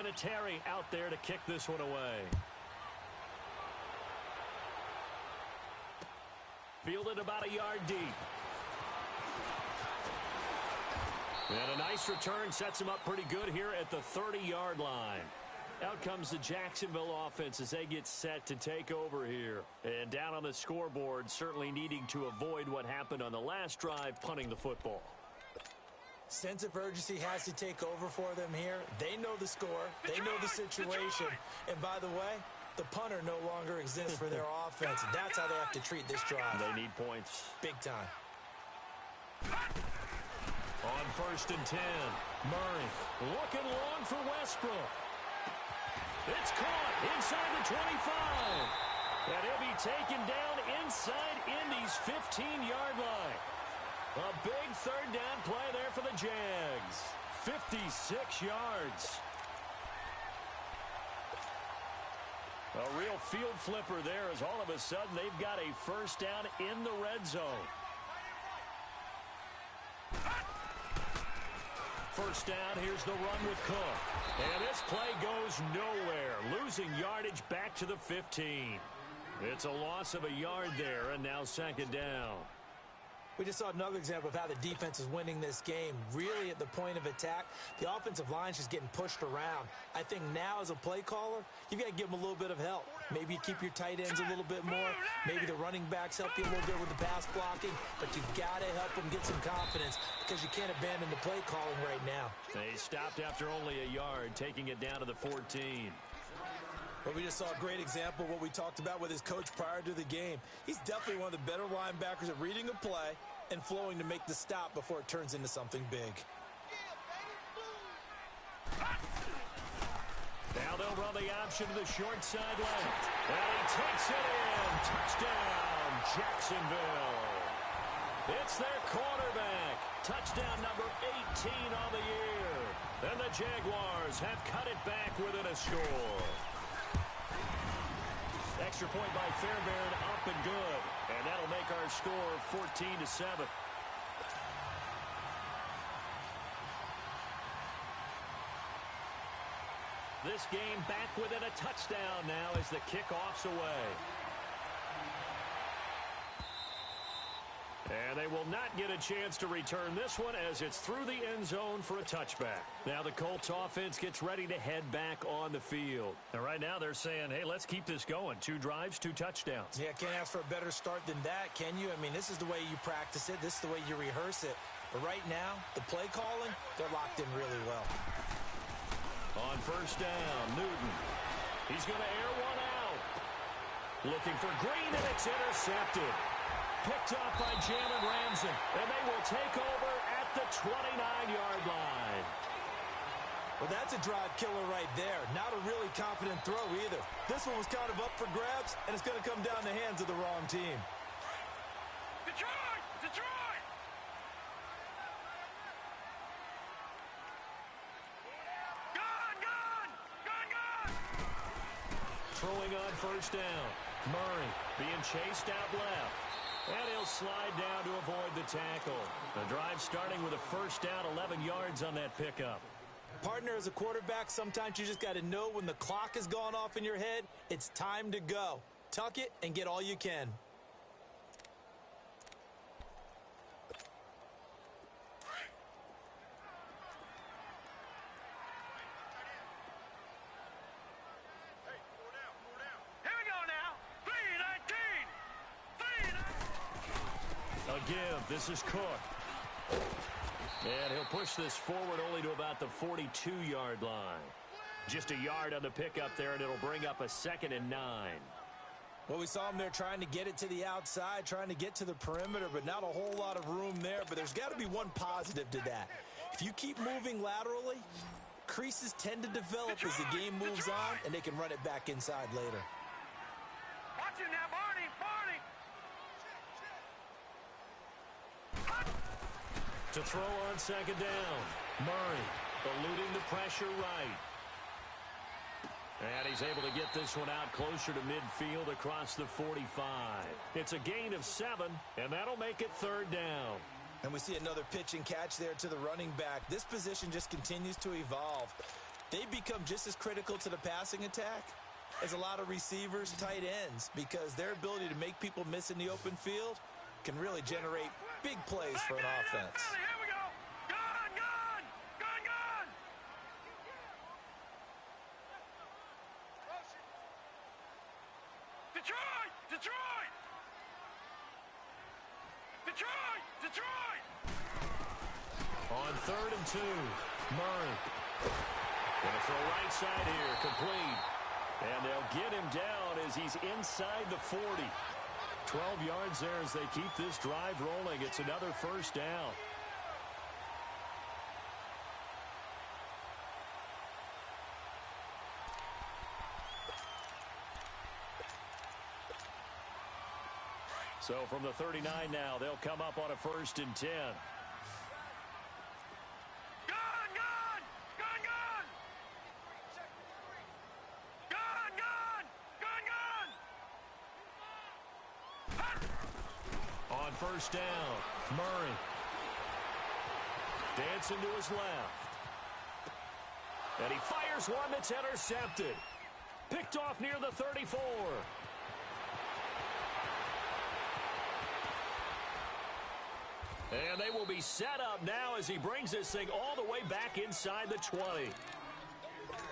Vinatieri out there to kick this one away. Fielded about a yard deep. And a nice return sets him up pretty good here at the 30-yard line. Out comes the Jacksonville offense as they get set to take over here. And down on the scoreboard, certainly needing to avoid what happened on the last drive, punting the football. Sense of urgency has to take over for them here. They know the score. They know the situation. And by the way, the punter no longer exists for their offense. That's how they have to treat this drive. They need points. Big time. On 1st and 10, Murray looking long for Westbrook. It's caught inside the 25. And he'll be taken down inside Indy's 15-yard line. A big third down play there for the Jags. 56 yards. A real field flipper there as all of a sudden they've got a first down in the red zone. First down, here's the run with Cook. And this play goes nowhere, losing yardage back to the 15. It's a loss of a yard there, and now 2nd down. We just saw another example of how the defense is winning this game. Really at the point of attack, the offensive line's just getting pushed around. I think now as a play caller, you've got to give them a little bit of help. Maybe you keep your tight ends a little bit more. Maybe the running backs help you a little bit with the pass blocking. But you've got to help them get some confidence because you can't abandon the play calling right now. They stopped after only a yard, taking it down to the 14. But we just saw a great example of what we talked about with his coach prior to the game. He's definitely one of the better linebackers at reading a play and flowing to make the stop before it turns into something big. Now they'll run the option to the short side left. And he takes it in. Touchdown, Jacksonville. It's their quarterback. Touchdown number 18 on the year. And the Jaguars have cut it back within a score. Extra point by Fairbairn, up and good. And that'll make our score 14-7. This game back within a touchdown now as the kickoff's away. And they will not get a chance to return this one as it's through the end zone for a touchback. Now the Colts offense gets ready to head back on the field. And right now they're saying, hey, let's keep this going. 2 drives, 2 touchdowns. Yeah, can't ask for a better start than that, can you? I mean, this is the way you practice it. This is the way you rehearse it. But right now, the play calling, they're locked in really well. On 1st down, Newton. He's going to air one out. Looking for Green, and it's intercepted. Picked off by Jalen Ramsey, and they will take over at the 29-yard line. Well, that's a drive killer right there. Not a really confident throw either. This one was kind of up for grabs, and it's going to come down the hands of the wrong team. Detroit! Detroit! Gone! Throwing on 1st down. Murray being chased out left. And he'll slide down to avoid the tackle. The drive starting with a 1st down, 11 yards on that pickup. Partner, as a quarterback, sometimes you just got to know when the clock has gone off in your head, it's time to go. Tuck it and get all you can. Give. This is Cook. And he'll push this forward only to about the 42-yard line. Just a yard on the pickup there, and it'll bring up a 2nd and 9. Well, we saw him there trying to get it to the outside, trying to get to the perimeter, but not a whole lot of room there. But there's got to be one positive to that. If you keep moving laterally, creases tend to develop as the game moves on, and they can run it back inside later. Watch it now, Barney! Barney! To throw on 2nd down. Murray eluding the pressure right. And he's able to get this one out closer to midfield across the 45. It's a gain of 7, and that'll make it 3rd down. And we see another pitch and catch there to the running back. This position just continues to evolve. they become just as critical to the passing attack as a lot of receivers, tight ends, because their ability to make people miss in the open field can really generate big plays for an offense. Here we go. Gun, gun, gun, gun. Detroit, Detroit. Detroit, Detroit. On 3rd and 2, Murray. Gonna throw right side here, complete. And they'll get him down as he's inside the 40. 12 yards there as they keep this drive rolling. It's another first down. So from the 39 now, they'll come up on a 1st and 10. First down, Murray. Dancing to his left. And he fires one that's intercepted. Picked off near the 34. And they will be set up now as he brings this thing all the way back inside the 20.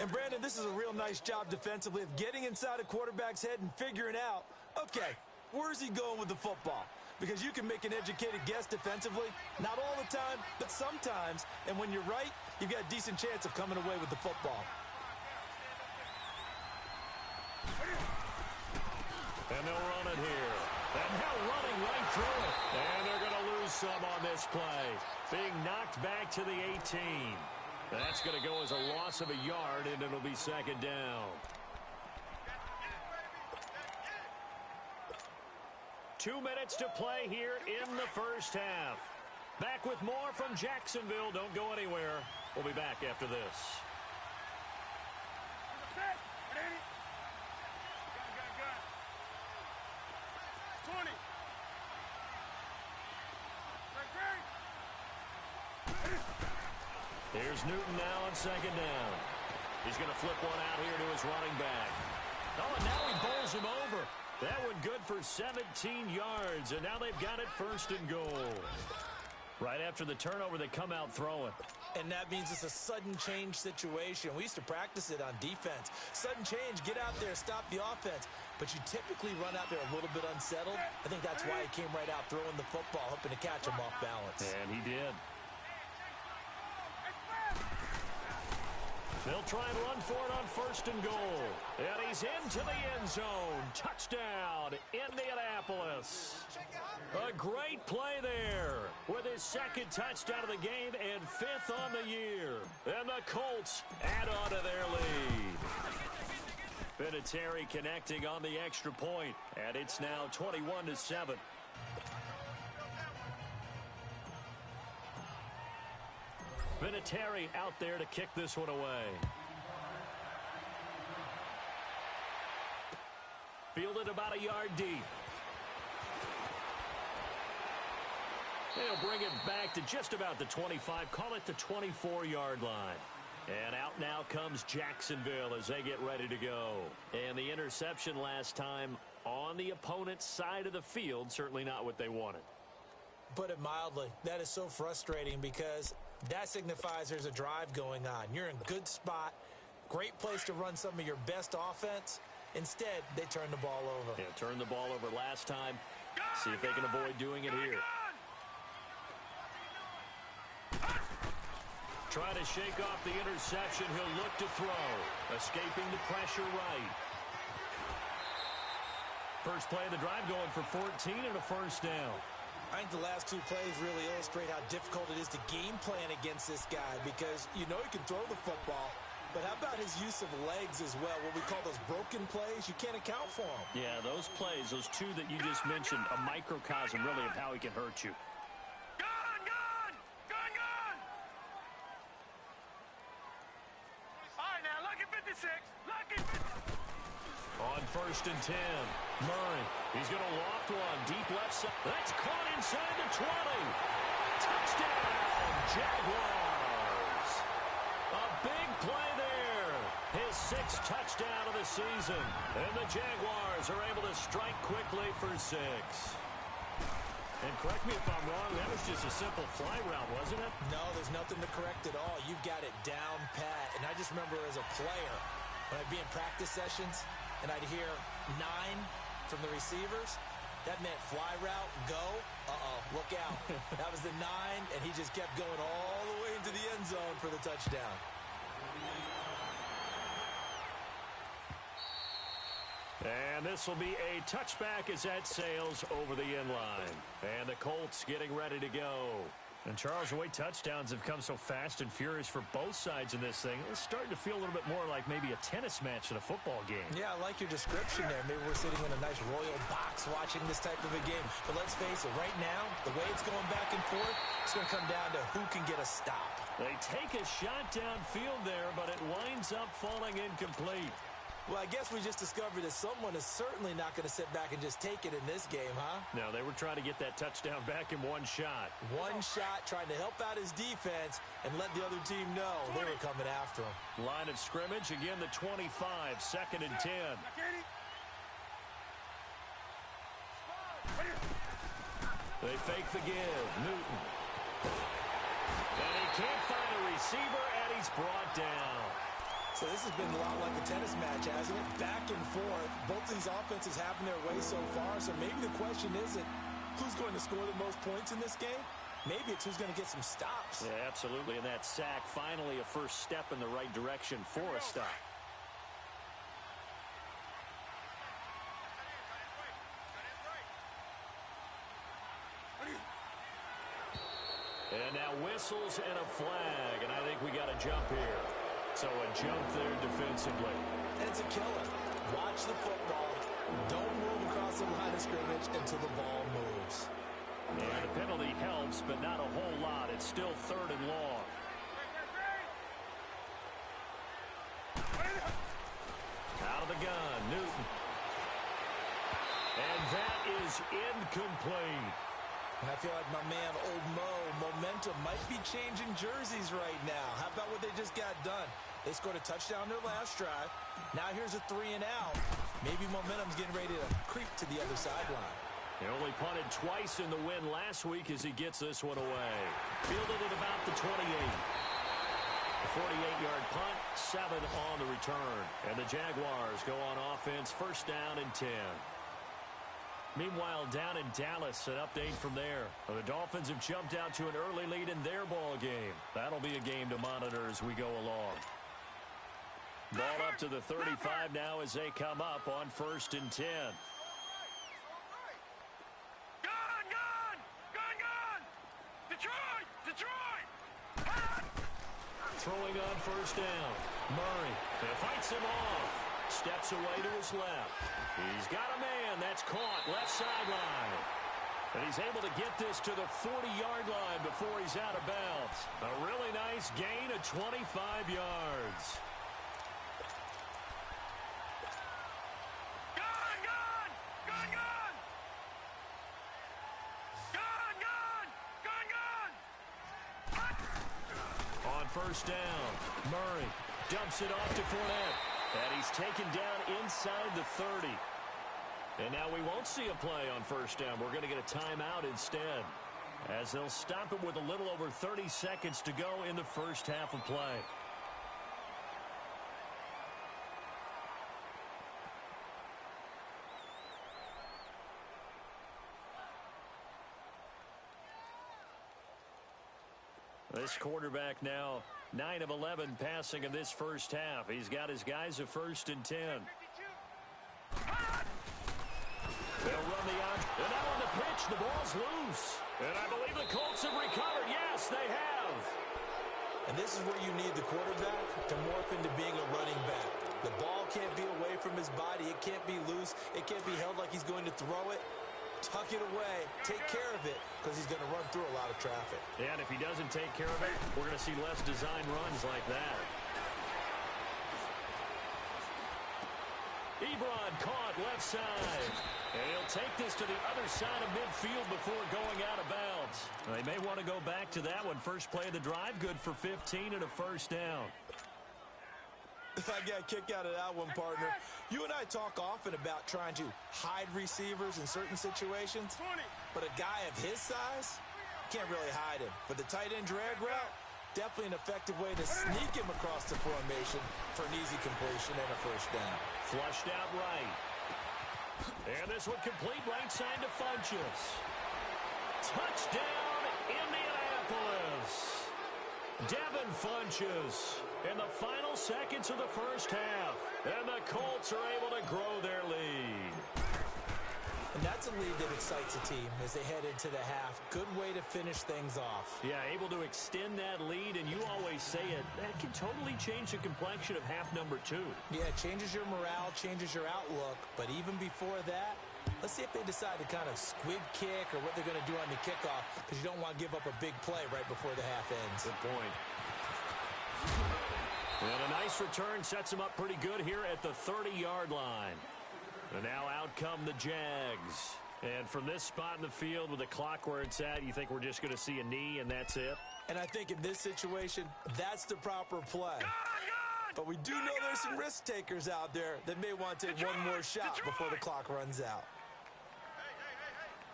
And, Brandon, this is a real nice job defensively of getting inside a quarterback's head and figuring out, okay, where's he going with the football? Because you can make an educated guess defensively. Not all the time, but sometimes. And when you're right, you've got a decent chance of coming away with the football. And they'll run it here. And now running right through it. And they're going to lose some on this play. Being knocked back to the 18. That's going to go as a loss of a yard, and it'll be 2nd down. 2 minutes to play here in the first half. Back with more from Jacksonville. Don't go anywhere. We'll be back after this. Here's Newton now on 2nd down. He's going to flip one out here to his running back. Oh, and now he bowls him over. That one good for 17 yards, and now they've got it 1st and goal. Right after the turnover, they come out throwing. And that means it's a sudden change situation. We used to practice it on defense. Sudden change, get out there, stop the offense. But you typically run out there a little bit unsettled. I think that's why he came right out throwing the football, hoping to catch him off balance. And he did. They'll try and run for it on 1st and goal. And he's into the end zone. Touchdown, Indianapolis. A great play there with his 2nd touchdown of the game and 5th on the year. And the Colts add on to their lead. Vinatieri connecting on the extra point. And it's now 21-7. Vinatieri out there to kick this one away. Fielded about a yard deep. They'll bring it back to just about the 25. Call it the 24-yard line. And out now comes Jacksonville as they get ready to go. And the interception last time on the opponent's side of the field, certainly not what they wanted. Put it mildly, that is so frustrating because that signifies there's a drive going on. You're in a good spot, great place to run some of your best offense. Instead, they turn the ball over. Yeah, turned the ball over last time. See if they can avoid doing it here. Try to shake off the interception. He'll look to throw. Escaping the pressure right. First play of the drive going for 14 and a 1st down. I think the last 2 plays really illustrate how difficult it is to game plan against this guy because you know he can throw the football, but how about his use of legs as well? What we call those broken plays, you can't account for them. Yeah, those plays, those 2 that you just mentioned, a microcosm really of how he can hurt you. Gun, gun, gun, gun. All right, now, lucky 56. Lucky 56. On 1st and 10, Murray. He's going to loft one deep left side. That's caught inside the 20. Touchdown, Jaguars. A big play there the 6th touchdown of the season. And the Jaguars are able to strike quickly for 6. And correct me if I'm wrong, that was just a simple fly route, wasn't it? No, there's nothing to correct at all. You've got it down pat. And I just remember as a player, when I'd be in practice sessions and I'd hear 9 from the receivers, that meant fly route, go, look out. That was the 9, and he just kept going all the way into the end zone for the touchdown. And this will be a touchback as that sails over the end line. And the Colts getting ready to go. And, Charles, the way touchdowns have come so fast and furious for both sides in this thing, it's starting to feel a little bit more like maybe a tennis match in a football game. Yeah, I like your description there. Maybe we're sitting in a nice royal box watching this type of a game. But let's face it, right now, the way it's going back and forth, it's going to come down to who can get a stop. They take a shot downfield there, but it winds up falling incomplete. Well, I guess we just discovered that someone is certainly not going to sit back and just take it in this game, huh? No, they were trying to get that touchdown back in one shot. One shot, trying to help out his defense and let the other team know they were coming after him. Line of scrimmage, again the 25, 2nd and 10. They fake the give. Newton. And he can't find a receiver, and he's brought down. So this has been a lot like a tennis match, hasn't it? Back and forth. Both these offenses having their way so far. So maybe the question isn't who's going to score the most points in this game. Maybe it's who's going to get some stops. Yeah, absolutely. And that sack, finally a first step in the right direction for a stop. And now whistles and a flag. And I think we got a jump here. So a jump there defensively. And it's a killer. Watch the football. Don't move across the line of scrimmage until the ball moves. And the penalty helps, but not a whole lot. It's still 3rd and long. Out of the gun, Newton. And that is incomplete. And I feel like my man, Old Mo, momentum might be changing jerseys right now. How about what they just got done? They scored a touchdown their last drive. Now here's a 3 and out. Maybe momentum's getting ready to creep to the other sideline. He only punted twice in the win last week as he gets this one away. Fielded at about the 28. A 48-yard punt, 7 on the return. And the Jaguars go on offense, 1st down and 10. Meanwhile, down in Dallas, an update from there. The Dolphins have jumped out to an early lead in their ball game. That'll be a game to monitor as we go along. Ball up to the 35 now as they come up on 1st and 10. Gun! Detroit! Throwing on 1st down. Murray fights him off. Steps away to his left. He's got a man. That's caught. Left sideline. And he's able to get this to the 40-yard line before he's out of bounds. A really nice gain of 25 yards. On 1st down, Murray dumps it off to Fournette. And he's taken down inside the 30. And now we won't see a play on 1st down. We're going to get a timeout instead, as they'll stop it with a little over 30 seconds to go in the 1st half of play. This quarterback now 9 of 11 passing in this 1st half. He's got his guys at 1st and 10. They'll run the out. And now on the pitch, the ball's loose. And I believe the Colts have recovered. Yes, they have. And this is where you need the quarterback to morph into being a running back. The ball can't be away from his body. It can't be loose. It can't be held like he's going to throw it. Tuck it away, take care of it, because he's going to run through a lot of traffic. Yeah, and if he doesn't take care of it, we're going to see less design runs like that. Ebron caught left side. And he'll take this to the other side of midfield before going out of bounds. They may want to go back to that one. First play of the drive, good for 15 and a 1st down. I got a kick out of that one, partner. You and I talk often about trying to hide receivers in certain situations, but a guy of his size can't really hide him. But the tight end drag route, definitely an effective way to sneak him across the formation for an easy completion and a first down. Flushed out right. And this one complete right side to Funchess. Touchdown, Indianapolis. Devin Funchess in the final seconds of the first half. And the Colts are able to grow their lead. And that's a lead that excites a team as they head into the half. Good way to finish things off. Yeah, able to extend that lead, and you always say it, that can totally change the complexion of half number 2. Yeah, it changes your morale, changes your outlook. But even before that, let's see if they decide to kind of squib kick or what they're going to do on the kickoff, because you don't want to give up a big play right before the half ends. Good point. And a nice return sets them up pretty good here at the 30-yard line. And now out come the Jags. And from this spot in the field with the clock where it's at, you think we're just going to see a knee and that's it? And I think in this situation, that's the proper play. But we do know there's some risk takers out there that may want to take one more shot before the clock runs out.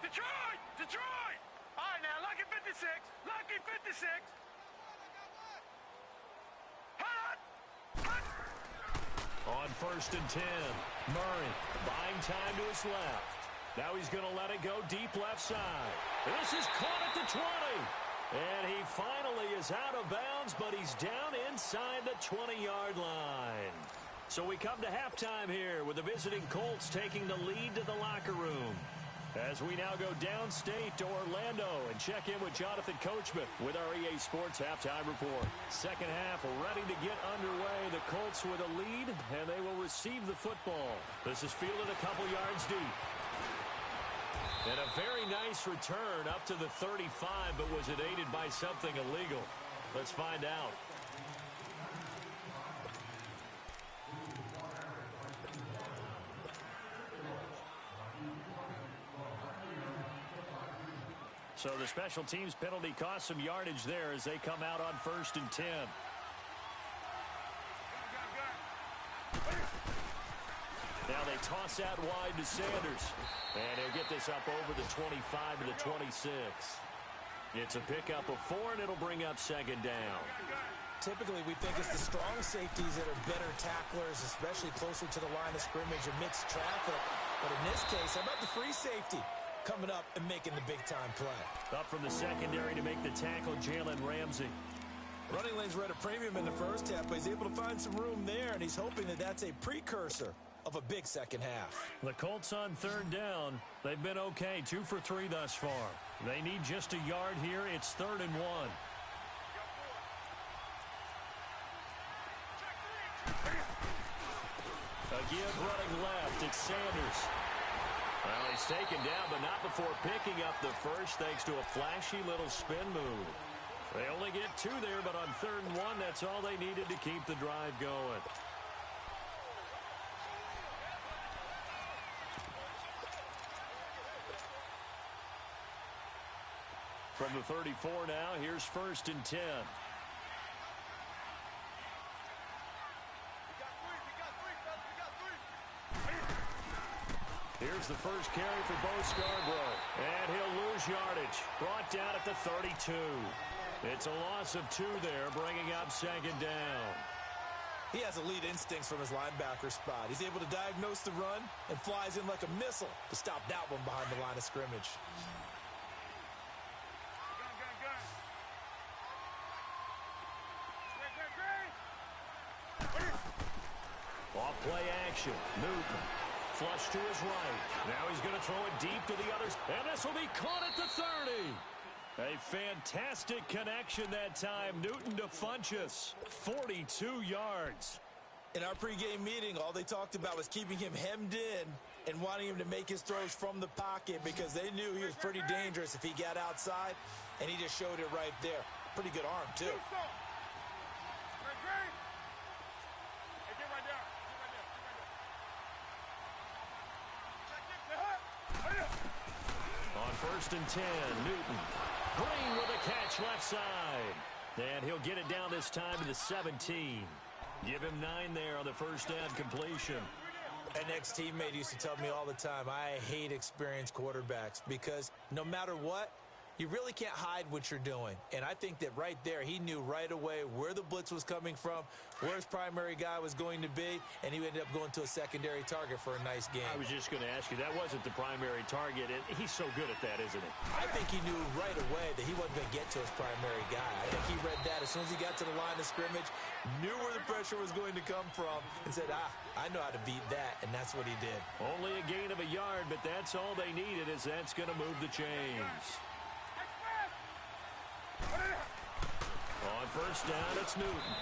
Detroit! Detroit! All right, now, lucky 56. Lucky 56. On 1st and 10, Murray buying time to his left. Now he's going to let it go deep left side. This is caught at the 20. And he finally is out of bounds, but he's down inside the 20-yard line. So we come to halftime here with the visiting Colts taking the lead to the locker room. As we now go downstate to Orlando and check in with Jonathan Coachman with our EA Sports Halftime Report. Second half ready to get underway. The Colts with a lead, and they will receive the football. This is fielded a couple yards deep. And a very nice return up to the 35, but was it aided by something illegal? Let's find out. So the special teams penalty cost some yardage there as they come out on 1st and 10. Now they toss out wide to Sanders. And he'll get this up over the 25 to the 26. It's a pickup of 4, and it'll bring up 2nd down. Typically, we think it's the strong safeties that are better tacklers, especially closer to the line of scrimmage amidst traffic. But in this case, how about the free safety coming up and making the big-time play? Up from the secondary to make the tackle, Jalen Ramsey. Running lanes were at a premium in the first half, but he's able to find some room there, and he's hoping that that's a precursor of a big second half. The Colts on 3rd down. They've been okay, 2 for 3 thus far. They need just a yard here. It's 3rd and 1. A give running left. It's Sanders. Well, he's taken down, but not before picking up the first, thanks to a flashy little spin move. They only get 2 there, but on 3rd and 1, that's all they needed to keep the drive going. From the 34 now, here's 1st and 10. Here's the first carry for Bo Scarborough. And he'll lose yardage. Brought down at the 32. It's a loss of 2 there, bringing up 2nd down. He has elite instincts from his linebacker spot. He's able to diagnose the run and flies in like a missile to stop that one behind the line of scrimmage. Off play action. Newton. Flush to his right. Now he's going to throw it deep to the others. And this will be caught at the 30. A fantastic connection that time. Newton to Funchess. 42 yards. In our pregame meeting, all they talked about was keeping him hemmed in and wanting him to make his throws from the pocket because they knew he was pretty dangerous if he got outside, and he just showed it right there. Pretty good arm, too. On 1st and 10, Newton. Green with a catch left side. And he'll get it down this time to the 17. Give him 9 there on the first down completion. An ex-teammate used to tell me all the time, I hate experienced quarterbacks because no matter what, you really can't hide what you're doing. And I think that right there, he knew right away where the blitz was coming from, where his primary guy was going to be, and he ended up going to a secondary target for a nice game. I was just going to ask you, that wasn't the primary target. And he's so good at that, isn't he? I think he knew right away that he wasn't going to get to his primary guy. I think he read that as soon as he got to the line of scrimmage, knew where the pressure was going to come from, and said, I know how to beat that, and that's what he did. Only a gain of a yard, but that's all they needed, as that's going to move the chains. On first down, it's Newton.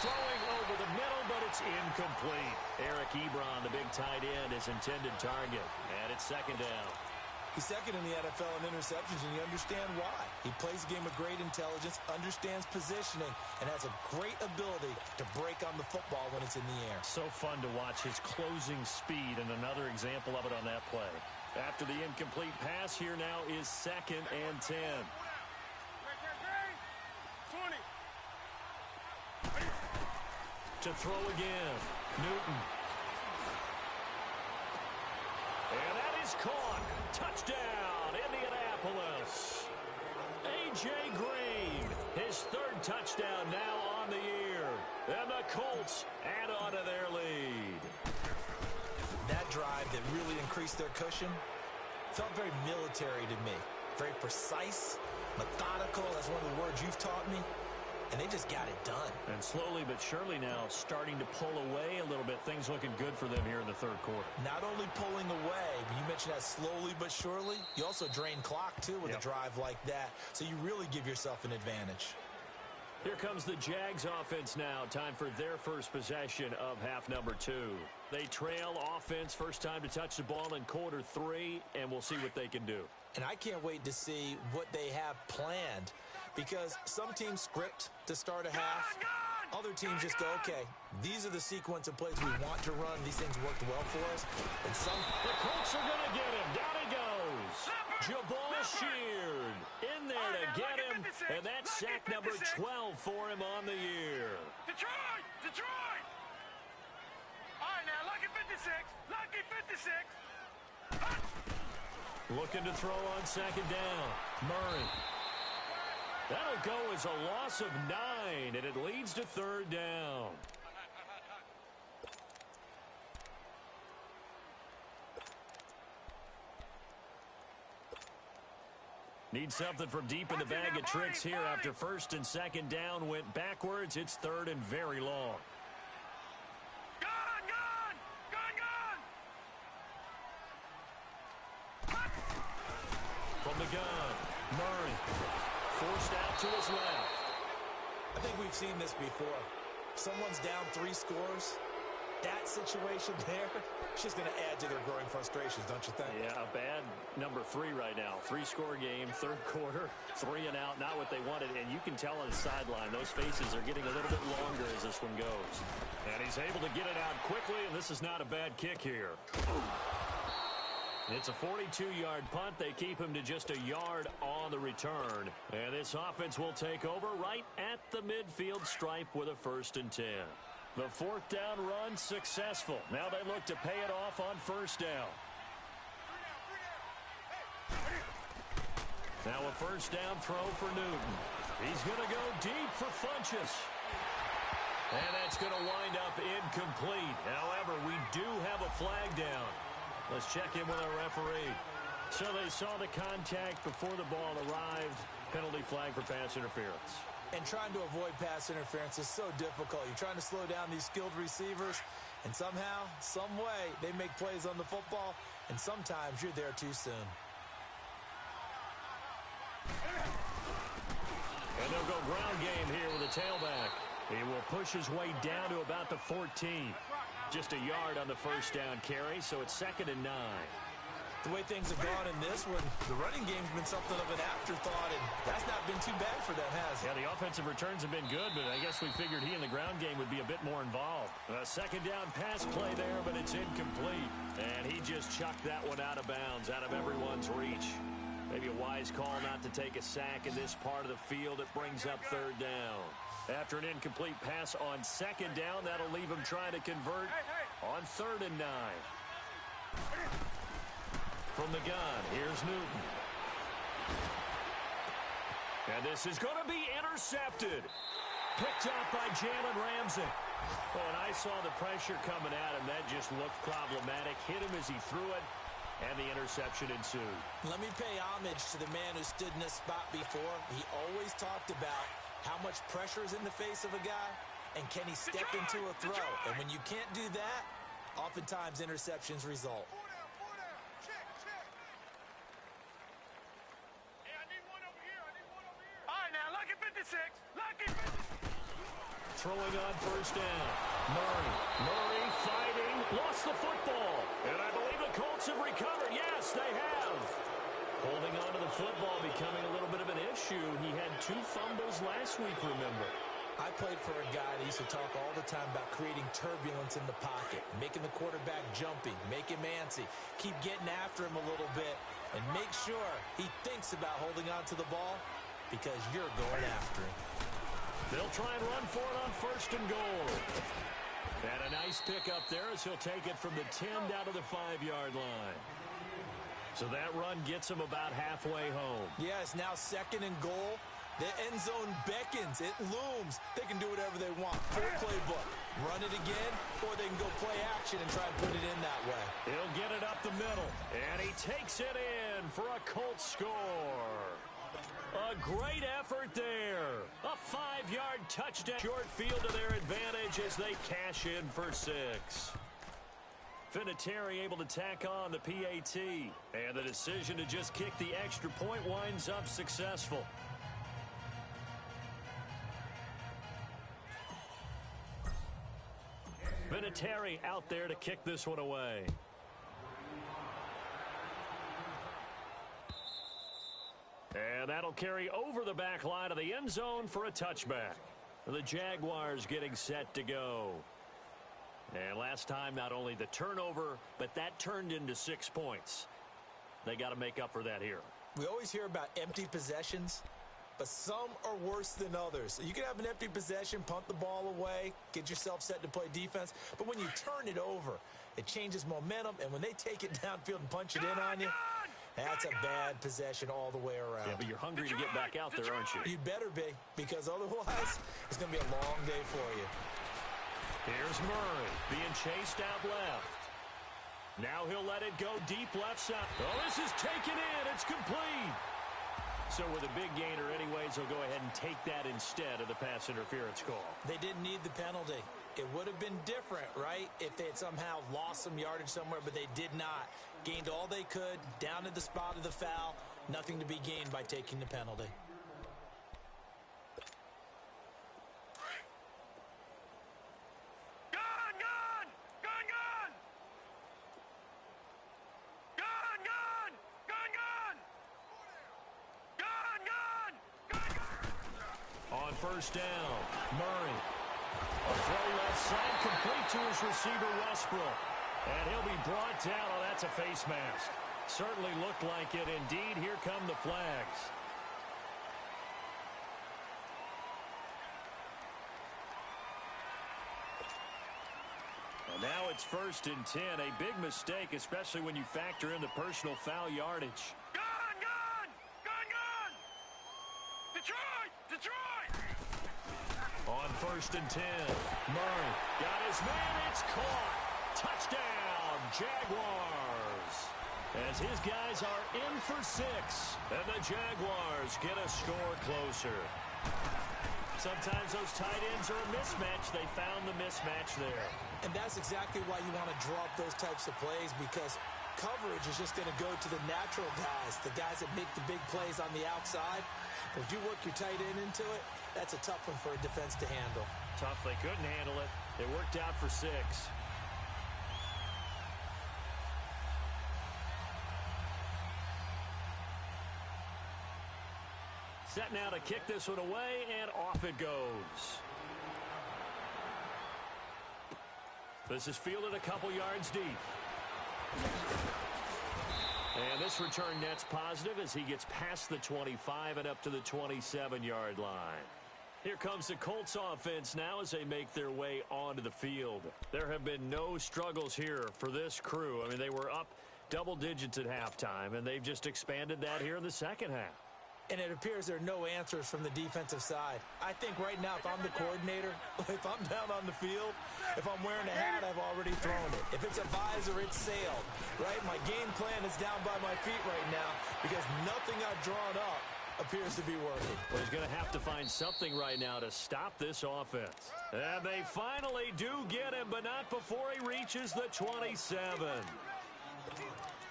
Throwing over the middle, but it's incomplete. Eric Ebron, the big tight end, his intended target. And it's second down. He's second in the NFL in interceptions, and you understand why. He plays a game of great intelligence, understands positioning, and has a great ability to break on the football when it's in the air. So fun to watch his closing speed, and another example of it on that play. After the incomplete pass, here now is 2nd and 10. To throw again, Newton. And that is caught. Touchdown, Indianapolis. A.J. Green, his 3rd touchdown now on the year. And the Colts add on to their lead. That drive that really increased their cushion felt very military to me. Very precise, methodical. That's one of the words you've taught me. And they just got it done. And slowly but surely now starting to pull away a little bit. Things looking good for them here in the 3rd quarter. Not only pulling away, but you mentioned that slowly but surely. You also drain clock, too, with a drive like that. So you really give yourself an advantage. Here comes the Jags offense now. Time for their first possession of half number 2. They trail offense, first time to touch the ball in quarter 3, and we'll see what they can do. And I can't wait to see what they have planned. Because some teams script to start a half. Other teams just go, okay, these are the sequence of plays we want to run. These things worked well for us. And some... The Colts are going to get him. Down he goes. Jabal Sheard in there to get him. And that's sack number 12 for him on the year. Detroit! Detroit! All right, now, lucky 56. Lucky 56. Looking to throw on 2nd down. Murray. That'll go as a loss of 9, and it leads to 3rd down. Need something from deep in the bag of tricks here after 1st and 2nd down went backwards. It's 3rd and very long. Gone! From the gun, Murray. Forced out to his left. I think we've seen this before. Someone's down 3 scores. That situation there, it's just going to add to their growing frustrations, don't you think? Yeah, a bad number 3 right now. 3-score game, 3rd quarter, 3 and out, not what they wanted. And you can tell on the sideline, those faces are getting a little bit longer as this one goes. And he's able to get it out quickly, and this is not a bad kick here. It's a 42-yard punt. They keep him to just a yard on the return. And this offense will take over right at the midfield stripe with a 1st and 10. The 4th down run successful. Now they look to pay it off on 1st down. Now a 1st down throw for Newton. He's going to go deep for Funchess. And that's going to wind up incomplete. However, we do have a flag down. Let's check in with our referee. So they saw the contact before the ball arrived. Penalty flag for pass interference. And trying to avoid pass interference is so difficult. You're trying to slow down these skilled receivers, and somehow, some way, they make plays on the football, and sometimes you're there too soon. And they'll go ground game here with a tailback. He will push his way down to about the 14. Just a yard on the 1st down carry, so it's 2nd and 9. The way things have gone in this one, the running game's been something of an afterthought, and that's not been too bad for them, has it? Yeah, the offensive returns have been good, but I guess we figured he in the ground game would be a bit more involved. A 2nd down pass play there, but it's incomplete. And he just chucked that one out of bounds, out of everyone's reach. Maybe a wise call not to take a sack in this part of the field. It brings up 3rd down. After an incomplete pass on second down, that'll leave him trying to convert on 3rd and 9. From the gun, here's Newton. And this is going to be intercepted. Picked up by Jalen Ramsey. Oh, and I saw the pressure coming at him. That just looked problematic. Hit him as he threw it, and the interception ensued. Let me pay homage to the man who stood in this spot before. He always talked about how much pressure is in the face of a guy, and can he step into a throw? And when you can't do that, oftentimes interceptions result. Throwing on 1st down. Murray fighting. Lost the football. And I believe the Colts have recovered. Yes, they have. Holding on to the football becoming a little bit of an issue. He had 2 fumbles last week, remember. I played for a guy that used to talk all the time about creating turbulence in the pocket, making the quarterback jumpy, make him antsy, keep getting after him a little bit, and make sure he thinks about holding on to the ball because you're going after him. They'll try and run for it on 1st and goal. And a nice pickup there as he'll take it from the 10 down to the 5-yard line. So that run gets him about halfway home. Yeah, it's now 2nd and goal. The end zone beckons. It looms. They can do whatever they want. Full playbook. Run it again, or they can go play action and try and put it in that way. He'll get it up the middle. And he takes it in for a Colts score. A great effort there. A 5-yard touchdown. Short field to their advantage as they cash in for 6. Vinatieri able to tack on the PAT. And the decision to just kick the extra point winds up successful. Vinatieri out there to kick this one away. And that'll carry over the back line of the end zone for a touchback. The Jaguars getting set to go. And last time, not only the turnover, but that turned into 6 points. They got to make up for that here. We always hear about empty possessions, but some are worse than others. You can have an empty possession, punt the ball away, get yourself set to play defense, but when you turn it over, it changes momentum, and when they take it downfield and punch it in on you, that's a bad possession all the way around. Yeah, but you're hungry to get back out there, aren't you? You better be, because otherwise, it's going to be a long day for you. Here's Murray being chased out left. Now he'll let it go deep left side. Oh, this is taken in. It's complete. So with a big gainer anyways, he'll go ahead and take that instead of the pass interference call. They didn't need the penalty. It would have been different, right, if they had somehow lost some yardage somewhere, but they did not. Gained all they could, down to the spot of the foul. Nothing to be gained by taking the penalty. On 1st down, Murray. A throw left side, complete to his receiver, Westbrook. And he'll be brought down. Oh, that's a face mask. Certainly looked like it. Indeed, here come the flags. And now it's 1st and 10. A big mistake, especially when you factor in the personal foul yardage. On 1st and 10, Murray got his man. It's caught. Touchdown, Jaguars. As his guys are in for 6, and the Jaguars get a score closer. Sometimes those tight ends are a mismatch. They found the mismatch there. And that's exactly why you want to draw up those types of plays, because coverage is just going to go to the natural guys, the guys that make the big plays on the outside. If you work your tight end into it, that's a tough one for a defense to handle. Tough. They couldn't handle it. They worked out for 6. Set now to kick this one away, and off it goes. This is fielded a couple yards deep. And this return net's positive as he gets past the 25 and up to the 27-yard line. Here comes the Colts offense now as they make their way onto the field. There have been no struggles here for this crew. I mean, they were up double digits at halftime, and they've just expanded that here in the second half. And it appears there are no answers from the defensive side. I think right now, if I'm the coordinator, if I'm down on the field, if I'm wearing a hat, I've already thrown it. If it's a visor, it's sailed, right? My game plan is down by my feet right now because nothing I've drawn up appears to be working. Well, he's going to have to find something right now to stop this offense. And they finally do get him, but not before he reaches the 27.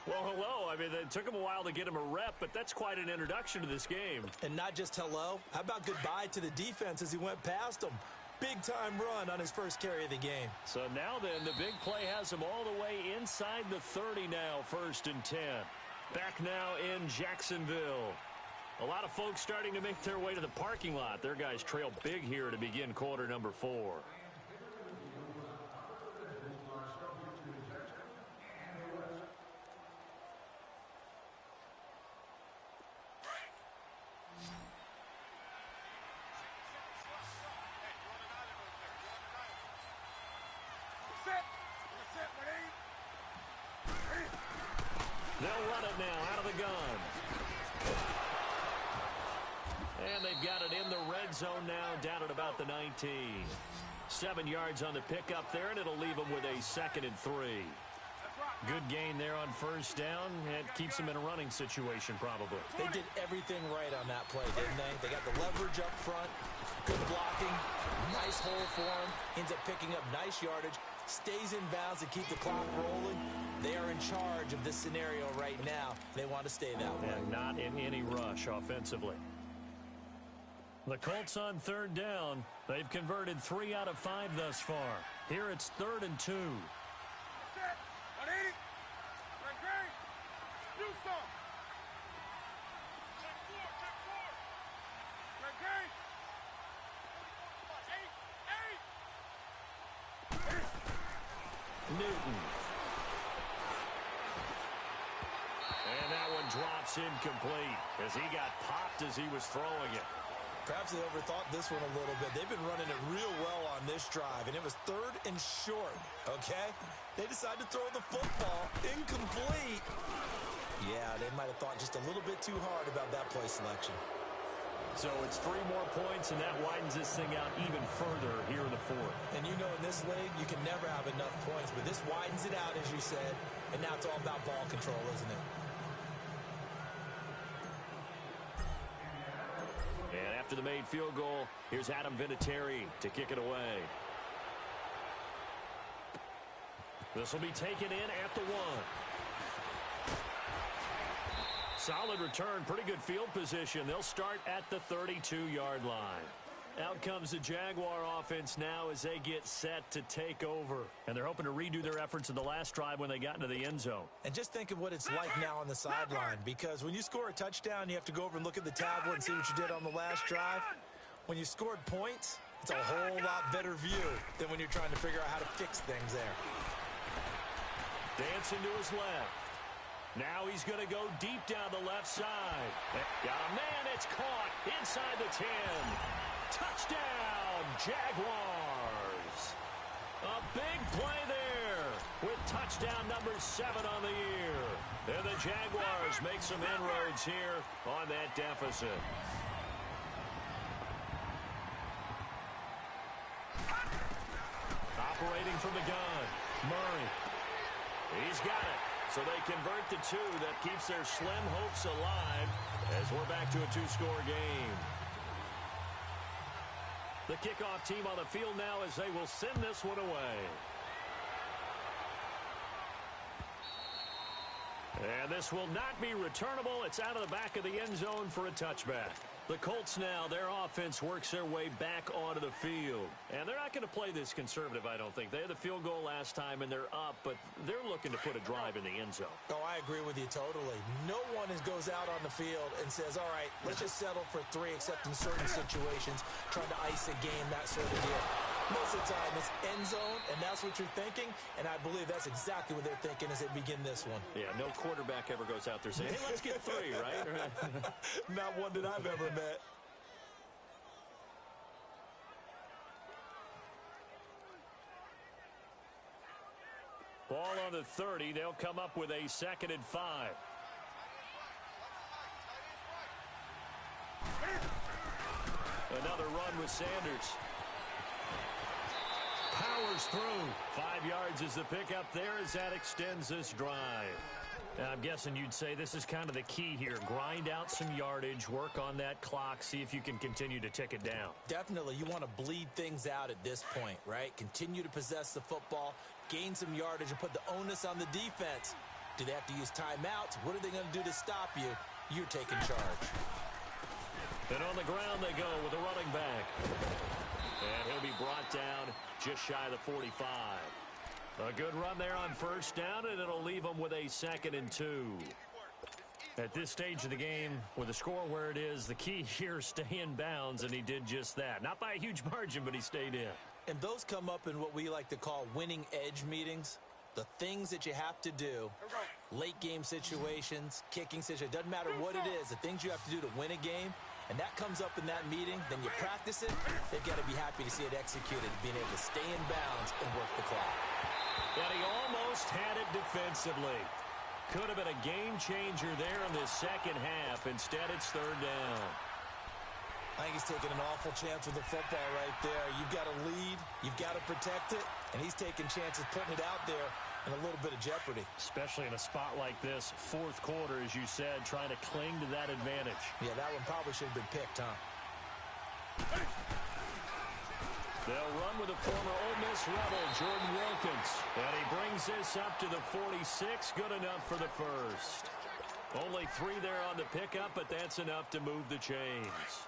Well, hello. I mean, it took him a while to get him a rep, but that's quite an introduction to this game. And not just hello. How about goodbye to the defense as he went past him? Big-time run on his first carry of the game. So now then, the big play has him all the way inside the 30 now, 1st and 10. Back now in Jacksonville. A lot of folks starting to make their way to the parking lot. Their guys trail big here to begin quarter number 4. They'll run it now out of the gun. And they've got it in the red zone now, down at about the 19. 7 yards on the pickup there, and it'll leave them with a 2nd and 3. Good gain there on 1st down. It keeps them in a running situation, probably. They did everything right on that play, didn't they? They got the leverage up front, good blocking, nice hole for him, ends up picking up nice yardage, stays in bounds to keep the clock rolling. They are in charge of this scenario right now. They want to stay that way. And not in any rush offensively. The Colts on 3rd down. They've converted 3 out of 5 thus far. Here it's 3rd and 2. Newton. And that one drops incomplete as he got popped as he was throwing it. Perhaps they overthought this one a little bit. They've been running it real well on this drive, and it was 3rd and short, okay? They decided to throw the football incomplete. Yeah, they might have thought just a little bit too hard about that play selection. So it's 3 more points, and that widens this thing out even further here in the 4th. And you know in this league, you can never have enough points, but this widens it out, as you said, and now it's all about ball control, isn't it? And after the made field goal, here's Adam Vinatieri to kick it away. This will be taken in at the 1. Solid return, pretty good field position. They'll start at the 32-yard line. Out comes the Jaguar offense now as they get set to take over. And they're hoping to redo their efforts in the last drive when they got into the end zone. And just think of what it's like now on the sideline, because when you score a touchdown, you have to go over and look at the tablet and see what you did on the last drive. When you scored points, it's a whole lot better view than when you're trying to figure out how to fix things there. Dancing to his left. Now he's going to go deep down the left side. Got a man, it's caught inside the 10. Touchdown, Jaguars. A big play there with touchdown number 7 on the year. And the Jaguars make some inroads here on that deficit. Operating from the gun, Murray. He's got it. So they convert the 2. That keeps their slim hopes alive as we're back to a 2-score game. The kickoff team on the field now as they will send this one away. And this will not be returnable. It's out of the back of the end zone for a touchback. The Colts now, their offense works their way back onto the field. And they're not going to play this conservative, I don't think. They had the field goal last time, and they're up, but they're looking to put a drive in the end zone. Oh, I agree with you totally. No one goes out on the field and says, all right, let's just settle for 3, except in certain situations, trying to ice a game, that sort of deal. Most of the time, it's end zone, and that's what you're thinking, and I believe that's exactly what they're thinking as they begin this one. Yeah, no quarterback ever goes out there saying, hey, let's get 3, right? Not one that I've ever met. Ball on the 30. They'll come up with a 2nd and 5. Another run with Sanders. Powers through. 5 yards is the pickup there as that extends this drive. Now, I'm guessing you'd say this is kind of the key here. Grind out some yardage, work on that clock, see if you can continue to tick it down. Definitely. You want to bleed things out at this point, right? Continue to possess the football, gain some yardage, and put the onus on the defense. Do they have to use timeouts? What are they going to do to stop you? You're taking charge. And on the ground they go with a running back. And he'll be brought down just shy of the 45. A good run there on 1st down, and it'll leave them with a 2nd and 2. At this stage of the game, with the score where it is, the key here, stay in bounds, and he did just that. Not by a huge margin, but he stayed in. And those come up in what we like to call winning edge meetings. The things that you have to do, late game situations, kicking situations, doesn't matter what it is, the things you have to do to win a game, and that comes up in that meeting, then you practice it, they've got to be happy to see it executed, being able to stay in bounds and work the clock. And he almost had it defensively. Could have been a game changer there in the 2nd half. Instead, it's 3rd down. I think he's taking an awful chance with the football right there. You've got to lead, you've got to protect it, and he's taking chances putting it out there in a little bit of jeopardy. Especially in a spot like this, 4th quarter, as you said, trying to cling to that advantage. Yeah, that one probably should have been picked, huh? They'll run with the former Ole Miss Rebel, Jordan Wilkins. And he brings this up to the 46. Good enough for the 1st. Only 3 there on the pickup, but that's enough to move the chains.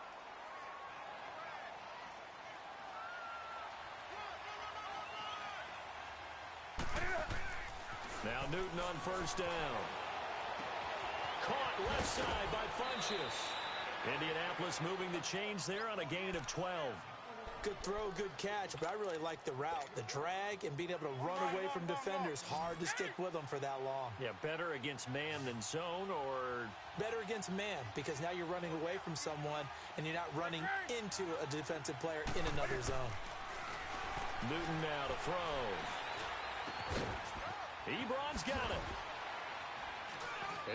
Now Newton on 1st down. Caught left side by Funchess. Indianapolis moving the chains there on a gain of 12. Good throw, good catch, but I really like the route. The drag and being able to run away from defenders. Hard to stick with them for that long. Yeah, better against man than zone, or? Better against man, because now you're running away from someone and you're not running into a defensive player in another zone. Newton now to throw. Ebron's got it.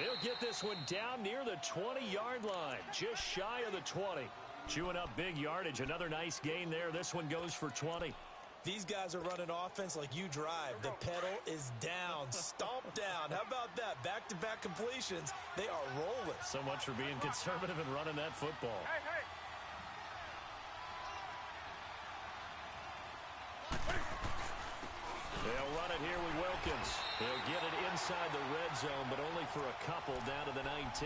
He'll get this one down near the 20-yard line, just shy of the 20. Chewing up big yardage. Another nice gain there. This one goes for 20. These guys are running offense like you drive. The pedal is down. Stomp down. How about that? Back-to-back completions. They are rolling. So much for being conservative and running that football. They'll run it here with Wilkins. He'll get it inside the red zone, but only for a couple down to the 19.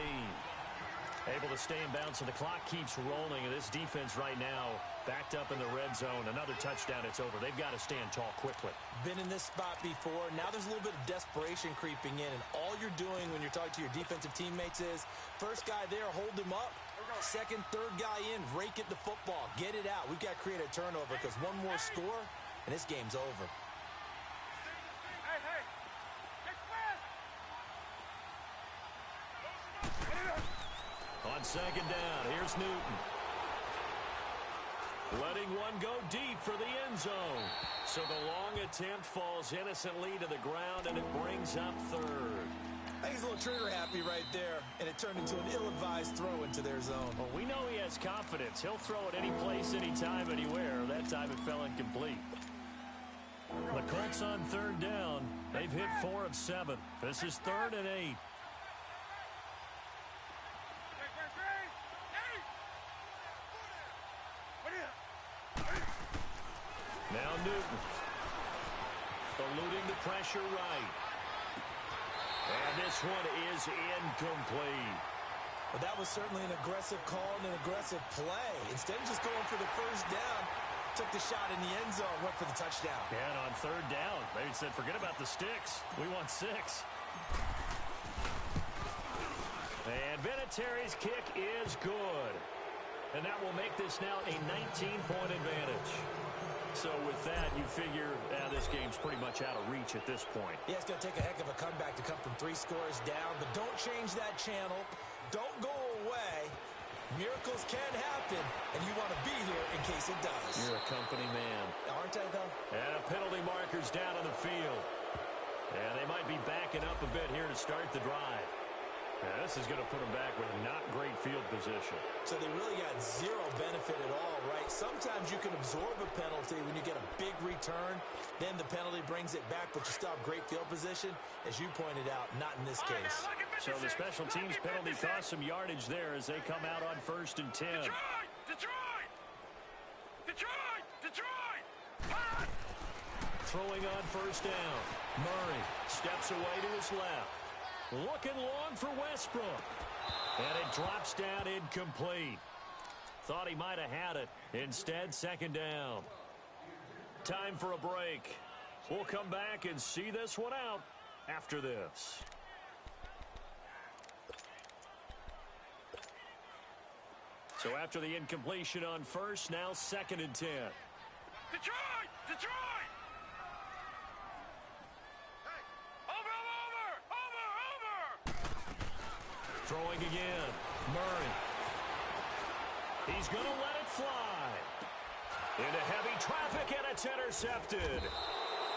Able to stay in bounds, and the clock keeps rolling. And this defense right now backed up in the red zone. Another touchdown, it's over. They've got to stand tall quickly. Been in this spot before. Now there's a little bit of desperation creeping in, and all you're doing when you're talking to your defensive teammates is first guy there, hold him up. Second, third guy in, rake at the football. Get it out. We've got to create a turnover because one more score, and this game's over. On 2nd down, here's Newton. Letting one go deep for the end zone. So the long attempt falls innocently to the ground, and it brings up 3rd. I think he's a little trigger happy right there, and it turned into an ill-advised throw into their zone. Well, we know he has confidence. He'll throw it any place, anytime, anywhere. That time it fell incomplete. The Colts on 3rd down. They've hit 4 of 7. This is 3rd and 8. Now Newton. Eluding the pressure right. And this one is incomplete. Well, that was certainly an aggressive call and an aggressive play. Instead of just going for the first down, took the shot in the end zone, went for the touchdown. And on 3rd down, they said, forget about the sticks. We want 6. And Vinatieri's kick is good. And that will make this now a 19-point advantage. So with that, you figure this game's pretty much out of reach at this point. Yeah, it's going to take a heck of a comeback to come from 3 scores down, but don't change that channel. Don't go away. Miracles can happen, and you want to be here in case it does. You're a company man. Aren't I, though? And a penalty marker's down on the field. And they might be backing up a bit here to start the drive. Now, this is going to put them back with not great field position. So they really got zero benefit at all, right? Sometimes you can absorb a penalty when you get a big return. Then the penalty brings it back, but you still have great field position. As you pointed out, not in this case. So the special teams penalty cost some yardage there as they come out on 1st and 10. Detroit! Detroit! Detroit! Throwing on 1st down. Murray steps away to his left. Looking long for Westbrook. And it drops down incomplete. Thought he might have had it. Instead, 2nd down. Time for a break. We'll come back and see this one out after this. So after the incompletion on 1st, now 2nd and 10. Detroit! Detroit! Throwing again. Murray. He's going to let it fly. Into heavy traffic, and it's intercepted.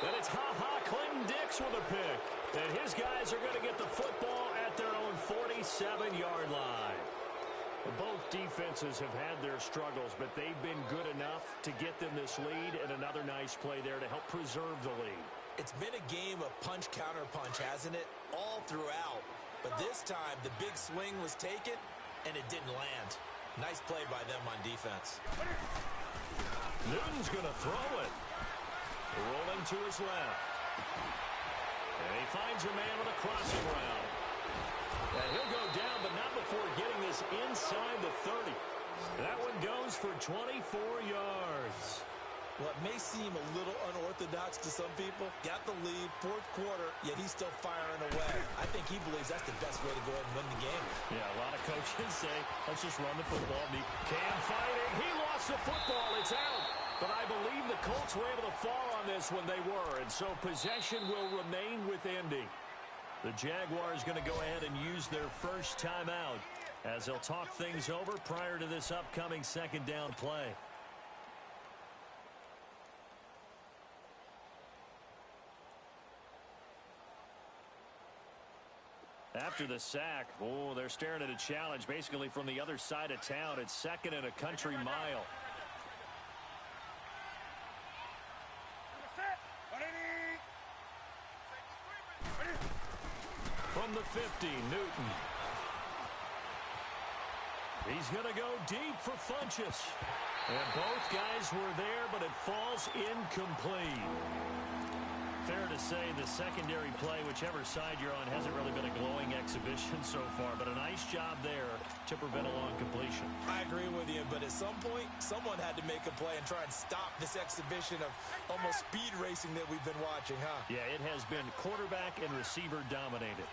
Then it's Clinton Dix with a pick. And his guys are going to get the football at their own 47-yard line. Both defenses have had their struggles, but they've been good enough to get them this lead, and another nice play there to help preserve the lead. It's been a game of punch-counter-punch, hasn't it? All throughout. But this time, the big swing was taken, and it didn't land. Nice play by them on defense. Newton's going to throw it. Rolling to his left. And he finds a man with a crossing route. And he'll go down, but not before getting this inside the 30. That one goes for 24 yards. What may seem a little unorthodox to some people, got the lead, 4th quarter, yet he's still firing away. I think he believes that's the best way to go ahead and win the game. Yeah, a lot of coaches say, let's just run the football. Cam fighting. He lost the football. It's out. But I believe the Colts were able to fall on this when they were, and so possession will remain with Indy. The Jaguars going to go ahead and use their first timeout as they'll talk things over prior to this upcoming 2nd down play. After the sack, they're staring at a challenge basically from the other side of town. It's 2nd and a country mile. From the 50, Newton. He's going to go deep for Funchess. And both guys were there, but it falls incomplete. Fair to say the secondary play, whichever side you're on, hasn't really been a glowing exhibition so far, but a nice job there to prevent a long completion. I agree with you, but at some point, someone had to make a play and try and stop this exhibition of almost speed racing that we've been watching, huh? Yeah, it has been quarterback and receiver dominated.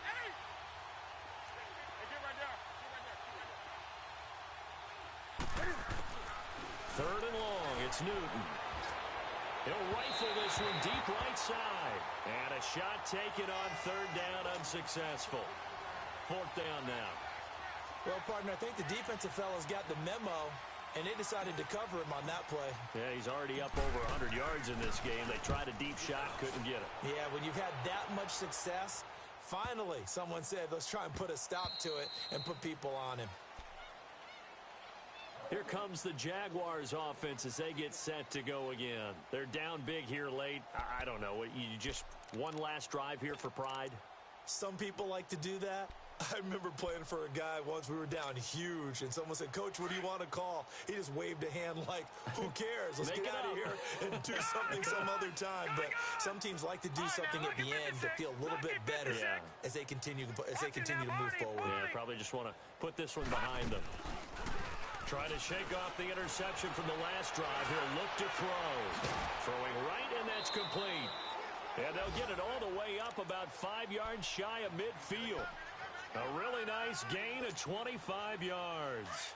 Third and long, it's Newton. He'll rifle this one deep right side. And a shot taken on 3rd down, unsuccessful. 4th down now. Well, partner, I think the defensive fellas got the memo, and they decided to cover him on that play. Yeah, he's already up over 100 yards in this game. They tried a deep shot, couldn't get it. Yeah, when you've had that much success, finally someone said, let's try and put a stop to it and put people on him. Here comes the Jaguars offense as they get set to go again. They're down big here late. I don't know. You just one last drive here for pride? Some people like to do that. I remember playing for a guy once. We were down huge, and someone said, Coach, what do you want to call? He just waved a hand like, who cares? Let's get out of here and do something some other time. But some teams like to do something at the end to feel a little bit better as they continue to move forward. Yeah, probably just want to put this one behind them. Trying to shake off the interception from the last drive. He'll look to throw. Throwing right, and that's complete. And they'll get it all the way up about 5 yards shy of midfield. A really nice gain of 25 yards.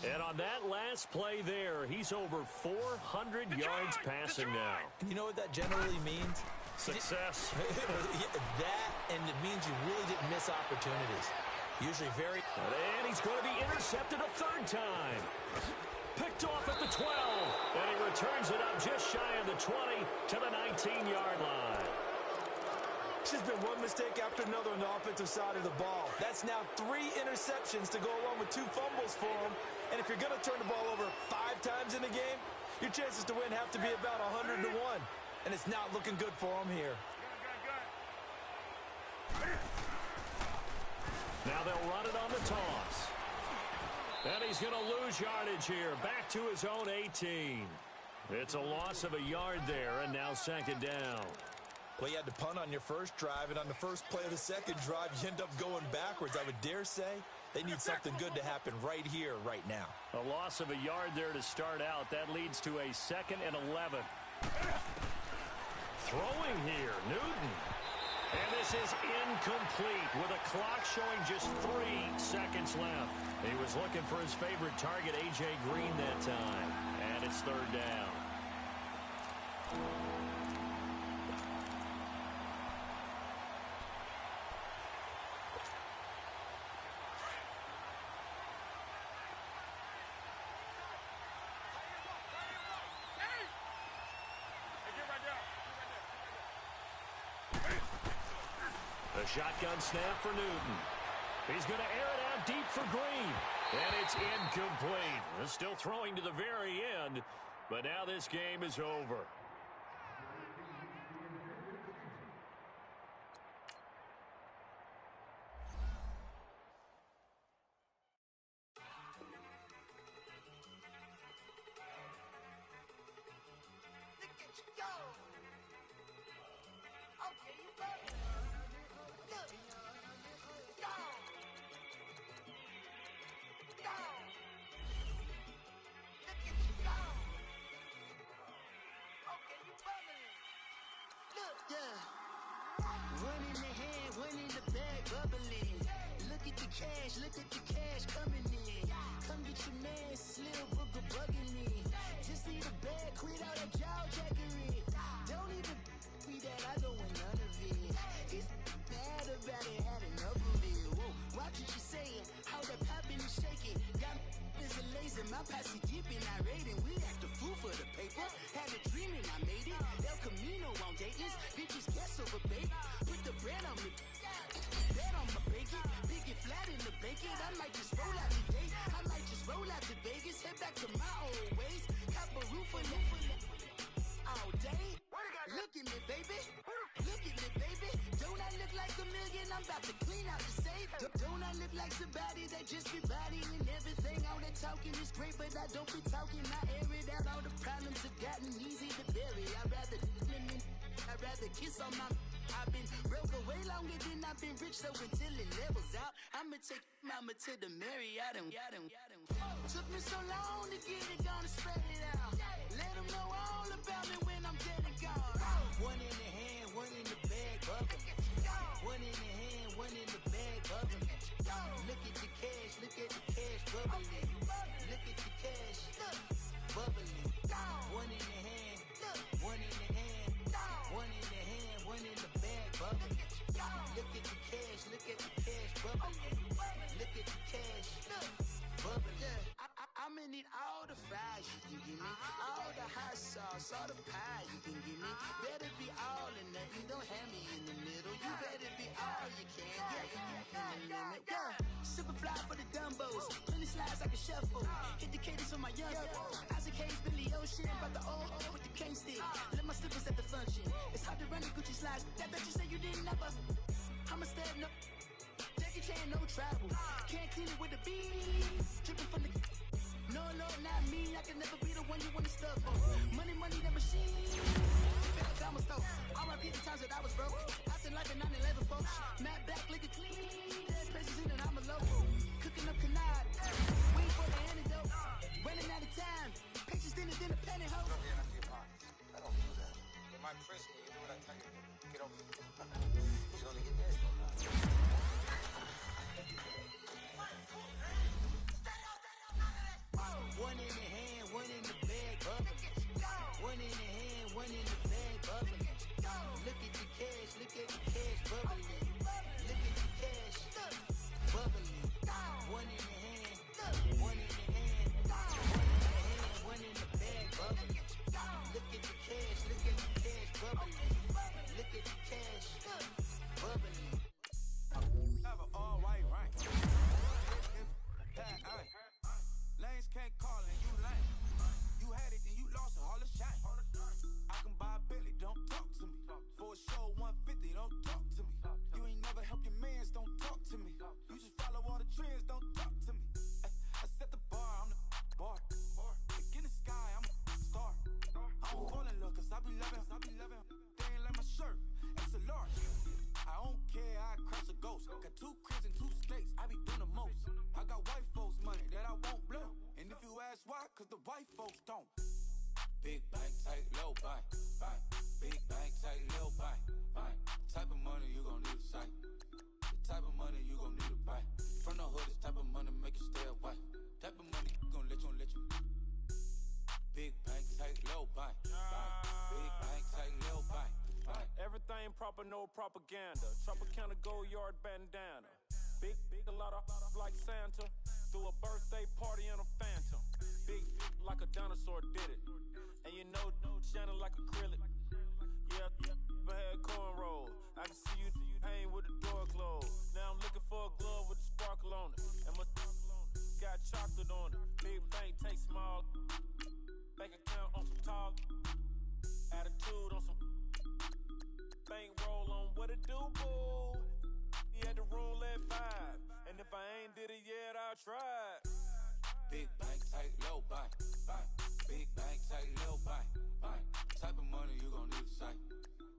And on that last play there, he's over 400 yards passing now. You know what that generally means? Success. That, and it means you really didn't miss opportunities. Usually very... And he's going to be intercepted a 3rd time. Picked off at the 12. And he returns it up just shy of the 20 to the 19-yard line. Just been one mistake after another on the offensive side of the ball. That's now 3 interceptions to go along with 2 fumbles for him. And if you're going to turn the ball over 5 times in a game, your chances to win have to be about 100 to 1. And it's not looking good for him here. Now they'll run it on the toss. And he's going to lose yardage here. Back to his own 18. It's a loss of a yard there, and now second down. Well, you had to punt on your first drive, and on the first play of the second drive, you end up going backwards. I would dare say they need something good to happen right here, right now. A loss of a yard there to start out. That leads to a 2nd and 11. Throwing here, Newton. And this is incomplete with a clock showing just 3 seconds left. He was looking for his favorite target, A.J. Green, that time. And it's 3rd down. The shotgun snap for Newton. He's going to air it out deep for Green. And it's incomplete. Still throwing to the very end, but now this game is over. One in the hand, one in the bag, bubbling. Look at the cash coming in. Come get your man, Slim Booker bugging me. Just need a bag, quit all that jaw jackery. Don't even be that, I don't want none of it. He's bad about it, had enough of it. Whoa, watch what you saying, how that poppin' and shaking. Got is a laser, my posse dipping, I raiding. We act a fool for the paper. Had a dream and I made it. El Camino on Dayton's, bitches guess over baby. Put the bread on me, bread on my bacon. Big it flat in the bacon. I might just roll out today. I might just roll out to Vegas. Head back to my old ways. Cop a roof for all day. Look at me, baby. Look at me, baby. Don't I look like a million? I'm about to clean out the safe. Don't I look like somebody that just be bodying everything? All that talking is great, but I don't be talking. I air it out. All the problems have gotten easy to bury. I'd rather kiss on my. I've been broke away longer than I've been rich, so until it levels out, I'ma take mama to the Marriott and took me so long to get it, gonna spread it out. Let them know all about me when I'm dead and gone. One in the hand, one in the bag, bubbling. One in the hand, one in the bag, bubbling. Look at the cash, bubbling. Look at the cash, bubbling. One in the hand, one in the hand, one in the hand, one in the bag, bubbling. Look at the cash, bubbling. Look at the cash, bubbling. I'ma need all the fries you can give me, all the hot sauce, all the pie you can give me. Better be all or nothing, don't have me in the middle. You better be all you can, yeah. Super fly for the Dumbos, plenty slides like a shuffle. Hit the cadence on my young Isaac Hayes, Billy Ocean, about the old with the cane stick. Let my slippers at the function. It's hard to run the Gucci slides. That bet you say you didn't never. I'ma step no. Jackie Chan, no travel. Can't clean it with the beat. Dripping from the. No, Lord, not me. I can never be the one you wanna stuff for. Money, the machine. Feel like I'm a stove. R.I.P. the times that I was broke. Acting like a 9/11 folks. Matte black, liquor clean. Dead places in and I'm a local. Cooking up canard. Waiting for the antidote. Running out of time. Patience thinner than a pantyhose. I don't do that. In my prison, you do what I tell you to. Get over it. You're gonna get there. One in the hand, one in the bag, bubbling. One in the hand, one in the bag, bubbling. Look at the cash, bubbling. Look at the cash, bubbling. One in the hand, one in the hand, one in the hand, Big bank, tight, low bank, bank. Big bank, tight, low bank, bank. Type of money you gon' need a sight. The type of money you gon' need to buy. From the hood, this type of money make you stay away. Type of money gon' let you. Big bank, tight, low bank, bank. Big bank, tight, low bank, bank. Everything proper, no propaganda. Tropicana gold yard bandana. Big, a lot of like Santa. Threw a birthday party in a phantom. Big like a dinosaur did it. And you know, shining like acrylic. Yeah, but had cornrows. I can see you hang with the door closed. Now I'm looking for a glove with a sparkle on it. And my got chocolate on it. Big bank, take small. Bank account on some tall. Attitude on some. Bank roll on what it do, boo. He had the room at 5. And if I ain't did it yet, I'll try. Big bank, tight, low bank, bank. Big bank, tight, low bank, bank. Type of money you gon' need a sight.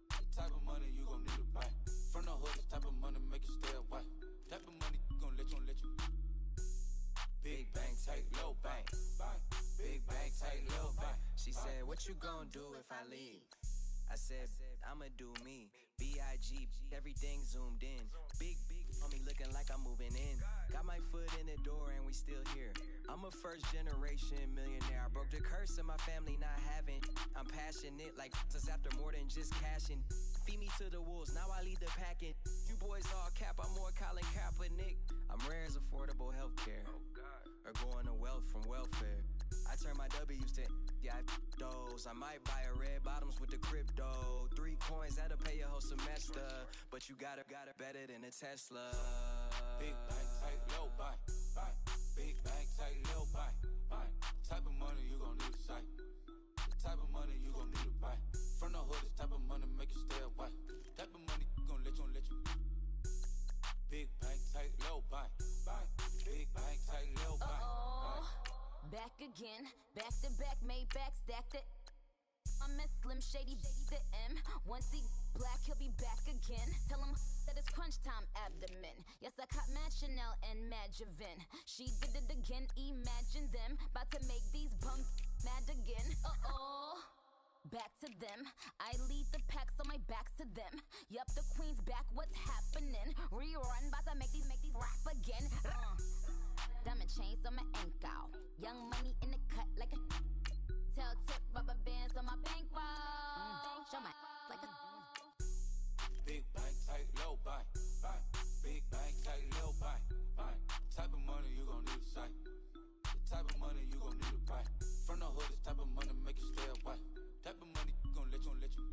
The type of money you gon' need to buy. From the hood, this type of money make you stay away. Type of money gon' let you. Big bank, tight, low bank, bank. Big bank, tight, low bank. She said, what you gon' do if I leave? I said, I'ma do me. B.I.G. Everything zoomed in. Big on me looking like I'm moving in. Got my foot in the door and we still here. I'm a first generation millionaire. I broke the curse of my family not having. I'm passionate like since after more than just cashing. Feed me to the wolves, now I lead the packing. You boys all cap, I'm more Colin Kaepernick. I'm rare as affordable healthcare. Or going to wealth from welfare. I turn my W's to those. I might buy a red bottoms with the crypto. 3 coins, that'll pay your whole semester. But you got it better than a Tesla. Big bank, tight, low bank, bank. Big bank, tight, low bank, bank. Type of money you gon' need a sight. The type of money you gon' need to buy. From the hood, this type of money make you stay away. Type of money gon' let you. Big bank, tight, low bank, bank. Big bank, tight, low bank, bank. Back again, back to back, made back, stacked it. I'm a Slim Shady, the M. Once he black, he'll be back again. Tell him that it's crunch time abdomen. Yes, I caught Mad Chanel and Mad Javin. She did it again, imagine them. About to make these bump mad again. Back to them. I lead the pack, so my back's to them. Yup, the queen's back, what's happening? Rerun, about to make these rap again. Diamond chains on my ankle. Young money in the cut like a tail tip, rubber bands on my bankroll. Show my like a Big bank, tight, low bank, bank. Big bank, tight, low bank, bank. Type of money you gon' need a sight. The type of money you gon' need to buy. From the hood, this type of money make you stay away. Type of money gon' let you.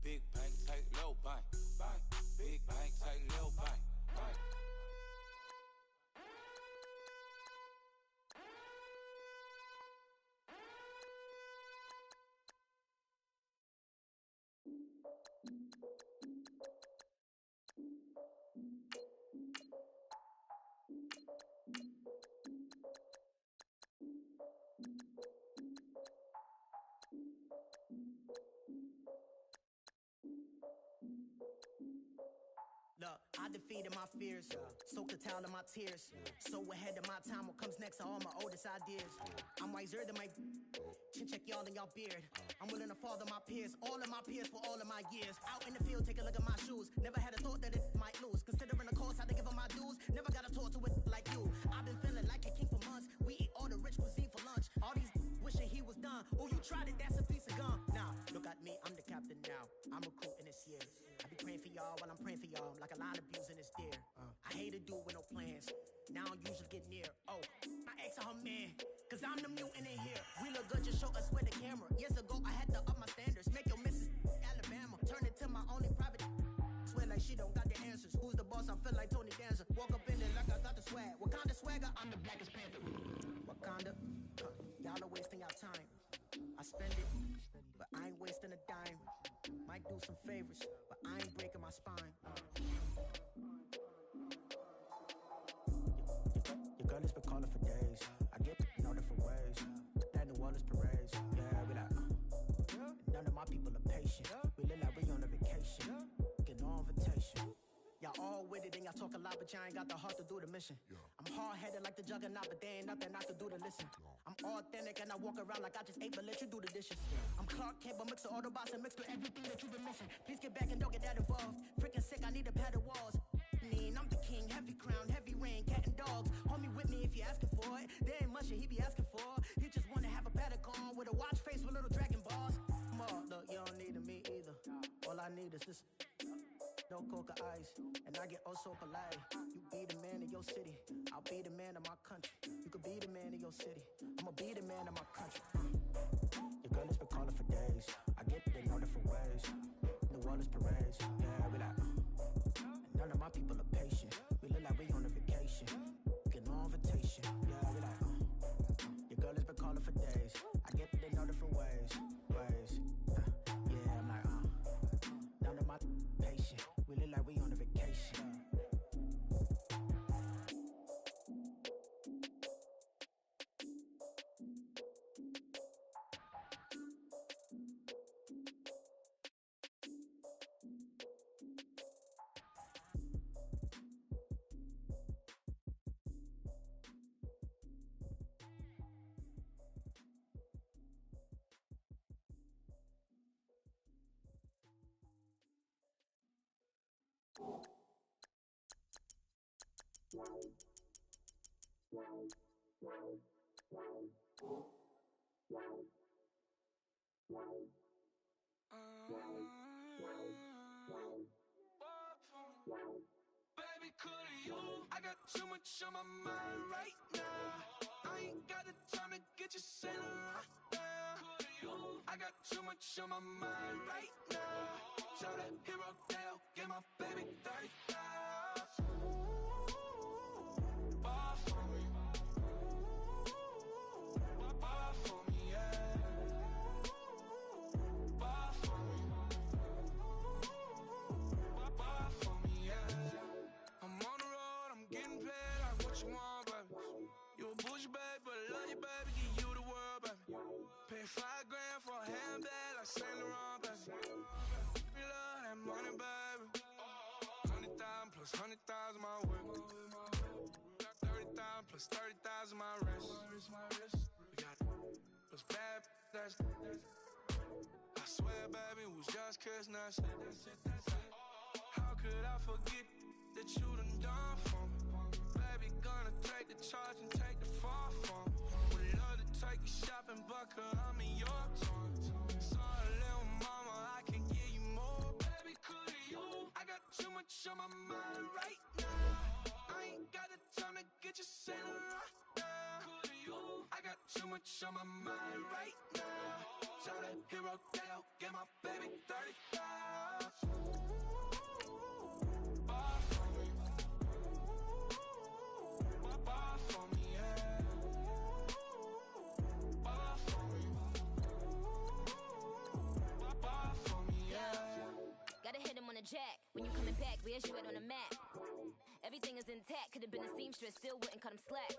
Big bank, tight, low bank, bank. Big bank, tight, low bank, bank. Look, I defeated my fears, soaked the towel in my tears. So ahead of my time, what comes next are all my oldest ideas. I'm wiser than my chin check y'all in y'all beard. I'm willing to father my peers, all of my peers for all of my years. Out in the field, take a look at my shoes. Never had a thought that it might lose. Considering the cost, how to give them my dues. Never got a talk to it like you. I've been feeling like a king for months. We eat all the rich cuisine for lunch. All these wishing he was done. Oh, you tried it, that's a piece of gum. Now, look at me, I'm the captain now. I'm recruiting this year. I be praying for y'all while I'm praying for y'all. Like a line of abusing this deer. I hate to do with no plans. Now I usually get near. Oh, my ex and her man. Cause I'm the mutant in here. We look good, just show us where the camera. Years ago, I had to up my standards. Make your missus Alabama. Turn it to my only private. Swear like she don't got the answers. Who's the boss? I feel like Tony Danza. Walk up in there like I got the swag. What kind of swagger? I'm the blackest panther. Wakanda. Y'all are wasting your time. I spend it, but I ain't wasting a dime. Might do some favors, but I ain't breaking my spine. Your girl has been calling for days. I get in all different ways. That New Orleans parades. Yeah, we like, none of my people are patient. We live like we on a vacation. Get no invitation. Y'all all with it and y'all talk a lot, but y'all ain't got the heart to do the mission. I'm hard-headed like the juggernaut, but there ain't nothing I can do to listen. I'm I'm authentic and I walk around like I just ate, but let you do the dishes. I'm Clark Kent, but mix the Autobots and mix with everything that you've been missing. Please get back and don't get that involved. Freaking sick, I need to pad the walls. I'm the king, heavy crown, heavy rain, cat and dogs. Homie with me if you're asking for it. There ain't much that he be asking for. He just wanna have a paddock on with a watch face with little dragon balls. Look, you don't need me either. All I need is this. No coca ice, and I get oh so polite. You be the man of your city, I'll be the man of my country. You could be the man of your city, I'ma be the man of my country. Your girl has been calling for days. I get it in all different ways. New Orleans parades, yeah, we like. None of my people are patient. We look like we on a vacation. Get no invitation, yeah, we like. Your girl has been calling for days. I get it in all different ways. Yeah, I'm like, none of my patient. We look like we on a vacation. Baby, could you? I got too much on my mind right now. I ain't got the time to get you sailing right now. Could you? I got too much on my mind right now. Tell that hero Dale, get my baby 30,000. Bar for me. Bar for me, yeah. Bar for me. Bar for me, yeah. I'm on the road, I'm getting paid like what you want, baby. You a bougie, baby, but I love you, baby. Give you the world, baby. Pay $5 grand for a handbag like Saint Laurent, baby. We love that money, baby. 100,000 plus 100,000 my whip. 30,000 plus 30,000 my wrist. We got those bad, that's I swear, baby, it was just kiss, that's it. How could I forget that you done for me? Baby, gonna take the charge and take the fall from me. Would love to take you shopping, but I'm in your toys. Sorry, little mama, I can give you more. Baby, could you? I got too much on my mind right now. I ain't got the time to get you sailing right now. Could you? I got too much on my mind right now. Tell that hero Dale, get my baby 30,000. Bar for me. Bar for me, yeah. Bar for me. Bar for me, yeah. Gotta hit him on the jack. When you coming back, where's you at on the map? Everything is intact, could've been a seamstress, still wouldn't cut him slack.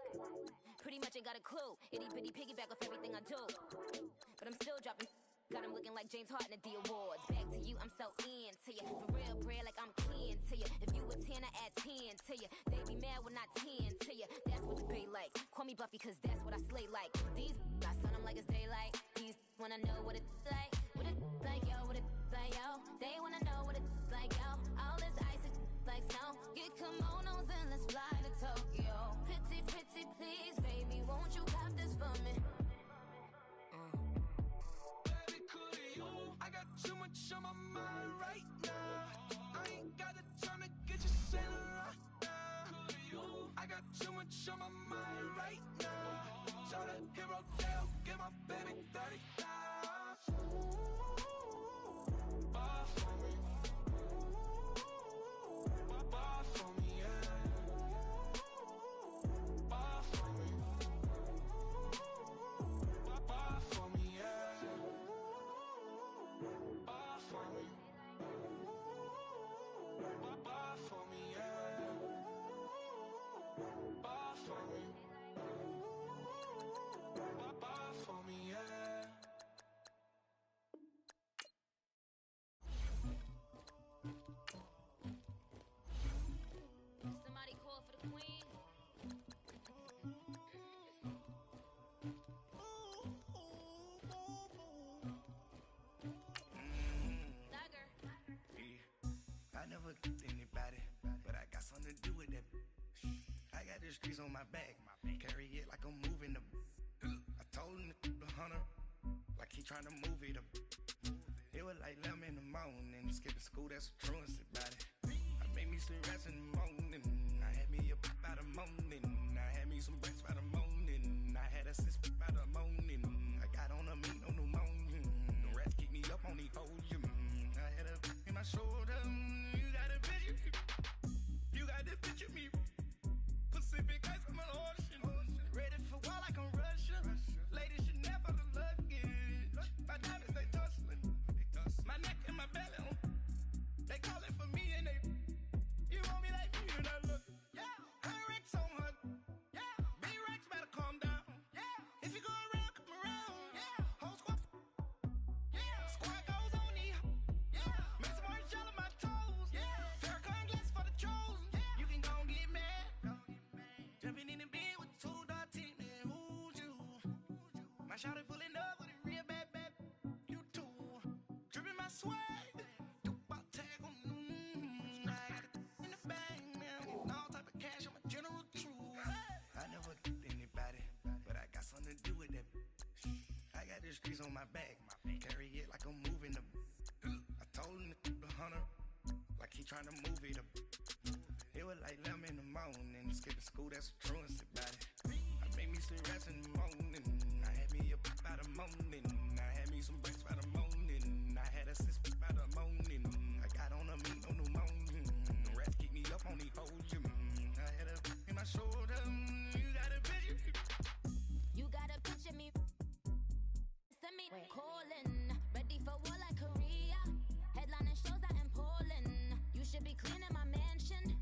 Pretty much ain't got a clue, itty bitty piggyback off everything I do. But I'm still dropping, got him looking like James Harden at the awards. Back to you, I'm so into you, for real, bread, like I'm kin to you. If you a 10, I add 10 to you. They be mad when I 10 to you, that's what you be like. Call me Buffy, cause that's what I slay like. These, I sun them like it's daylight. These wanna know what it's like. What it like, yo, what it like, yo. They wanna know what it's like, yo. All this ice is like snow. Get kimonos and let's fly to Tokyo. Pretty, pretty, please, baby, won't you cop this for me? Baby, could you? I got too much on my mind right now. I ain't got the time to get you sailing right now. Could you? I got too much on my mind right now. Tell that hero Dale, get my baby 30,000. Bar for me. Bar for me, yeah. Bar for me. Bar for me, yeah. Bar for me. Bar for me, yeah. Bar for me. Bar for me, yeah. anybody, but I got something to do with that. I got the streets on my back, carry it like I'm moving the. I told him the hunter, like he trying to move it up. It was like 11 in the morning, skipping school, that's a truancy about it. I made me some rest in the morning, I had me up by the morning, I had me some breaks by the morning, I had a sis by the morning, I got on a meat on the morning, the rats keep me up on the volume, I had a in my shoulder, you got a picture, you got the picture me, Pacific ice on my ocean, ready for war like I'm Russian, ladies should never the luggage, my diamonds they tussling, my neck and my belly on, they calling for me and they, you want me like me and I look, yeah, her Rex on her, yeah, B-Rex better calm down, yeah, if you go around, come around, yeah, whole squad, yeah, squad goes on the, yeah, make some orange gel on my toes, yeah, Farrakhan glass for the chosen, yeah, you can go and get mad, jumping in the bed with two dark teeth, man, who's you, my shawty pulling up with a real bad, you too, dripping my swag, streets on my back, carry it like I'm moving the. I told him the hunter, like he trying to move it up. It was like 11 in the morning, skipping school, that's a truancy about it. I made me some rest in the morning, I had me up by the morning, I had me some breaks by the morning, I had a sis by the morning, I got on a meat on the morning, the rats keep me up on the volume, I had a in my shoulder, you got a picture, You got a picture me. Me calling, ready for war like Korea. Headlining shows out in Poland. You should be cleaning my mansion.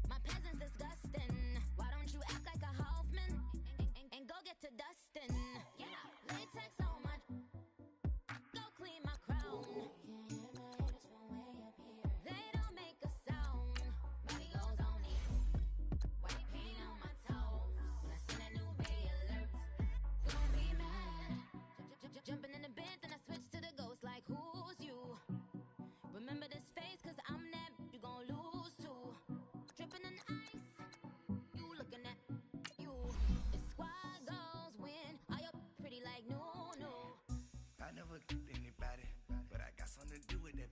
My peasants disgusting. Why don't you act like a Hoffman and go get to dustin'? Yeah, latex on my. Go clean my crown. They don't make a sound. Body goes on me. White paint on my toes. When I send a new Bay alert, you gon' be mad. Jumping in the bed, then I switch to the ghost like who's you? Remember this face, cause I'm that you gon' lose too. Dripping in ice, you looking at you. It's squad goals win, are you pretty like no. I never anybody, but I got something to do with that.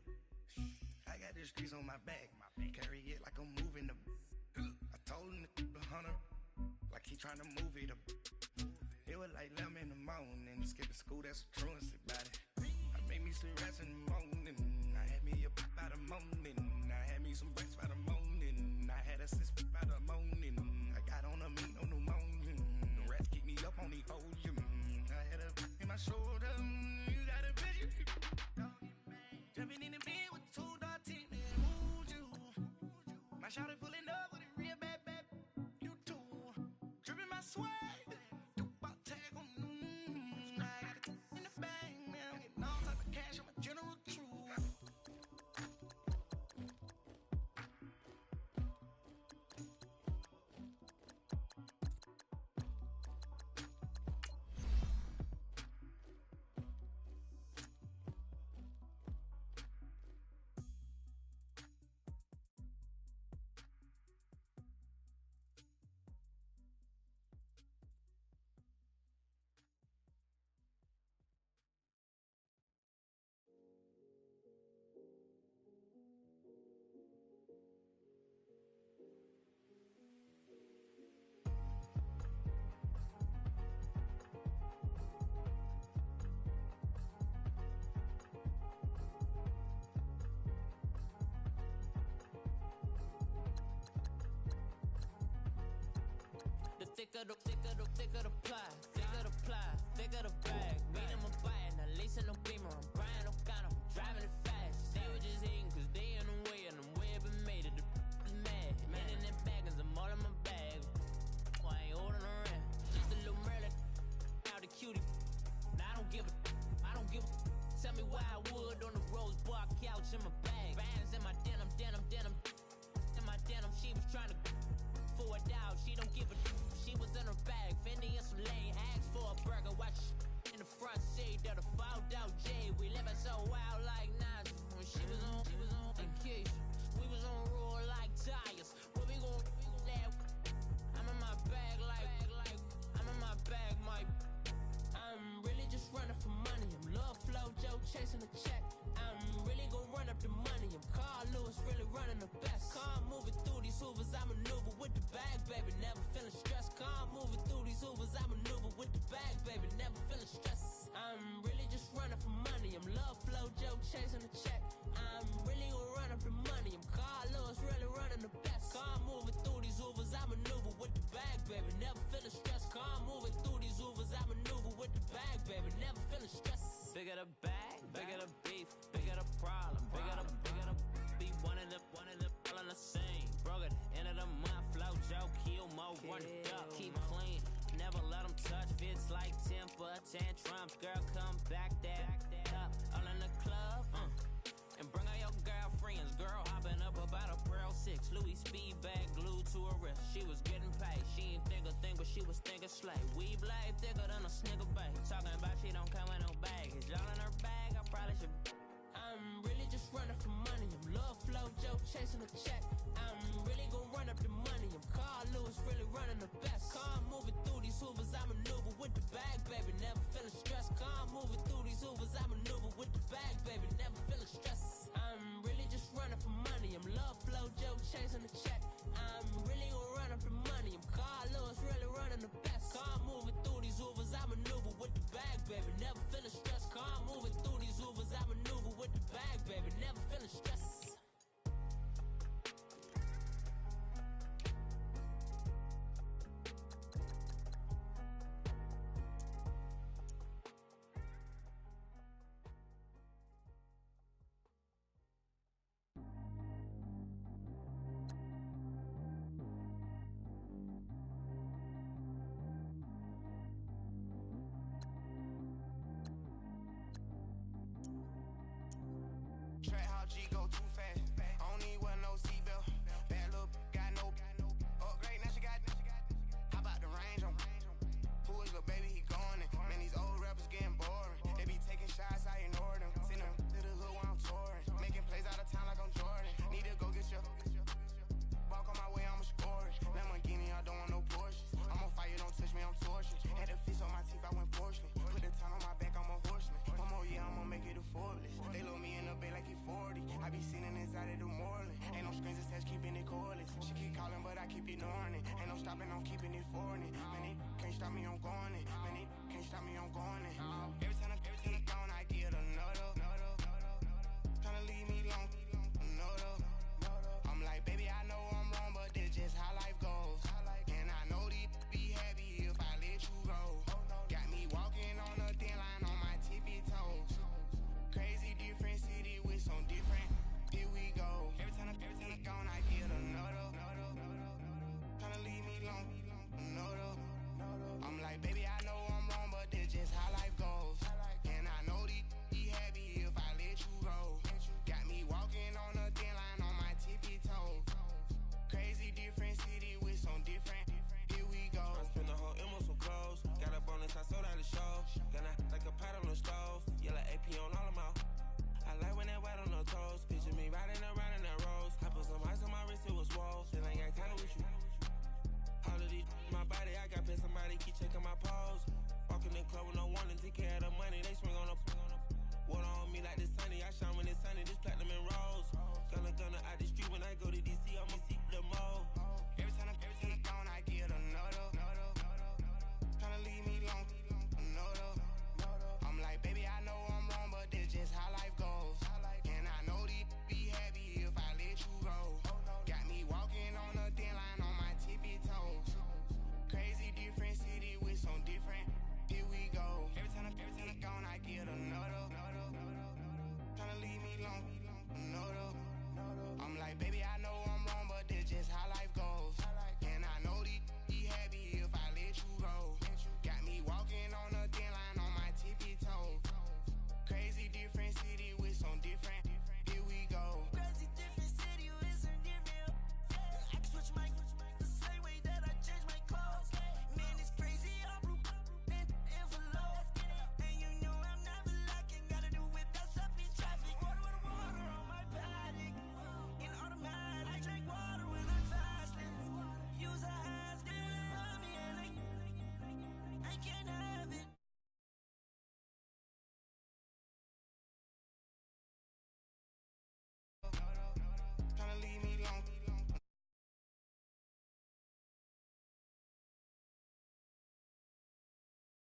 I got the streets on my back, carry it like I'm moving the. I told him the hunter, like he trying to move it up. It was like 11 in the morning, skipping school, that's a truancy about it. I made me some rest in the morning, I had me up by the morning, I had me some breaks by the morning, I had a sis by the morning, I got on a meat on the morning, the rats keep me up on the volume, I had a in my shoulder, you got a picture, jumping in the bed with two dark teeth, man, who's you? My shawty pulling up with a real bad, you too, dripping my swag. Thicker the ply, thicker the bag. Meet them, I'm buying, a lace and no beamer. I'm buying, no kind of driving it fast. They were just hating cause they in the way, and the way I've been made it. The is mad. Man in that bag, cause I'm all in my bag. Oh, I ain't holding around. Just a little Merlin, out the cutie. Now I don't give a. Tell me why I would on the rose bar couch in my bag. Bands in my denim. In my denim, she was trying to for a doubt. She don't give a. She was in her bag, Fendi and some lane. Asked for a burger, watch in the front seat. That a fouled out J. We living so wild like Nas. When she was on vacation, we was on these Hoovers, I maneuver with the bag, baby. Never feeling stressed. Calm moving through these Hoovers, I maneuver with the bag, baby. Never feeling stressed. I'm really just running for money. I'm love flow, Joe chasing the check. I'm really gonna run up the money. I'm Carl Lewis, really running the best. Calm moving through these Hoovers, I maneuver with the bag, baby. Never feeling stressed. Calm moving through these Hoovers, I maneuver with the bag, baby. Never feeling stressed. Bigger the bag, bigger the beef, bigger the problem, bigger the be one of the all on the scene. Broke at the end of the month, flow Joe, kill mo, run the duck, keep clean. Never let them touch, fits like temper tantrums. Girl, come back that up, all in the club, and bring all your girlfriends. Girl, hopping up about a Pearl 6, Louis speed bag glued to her wrist. She was getting paid, she ain't think a thing, but she was thinking slay. We blade thicker than a snigger bait. Talking about she don't come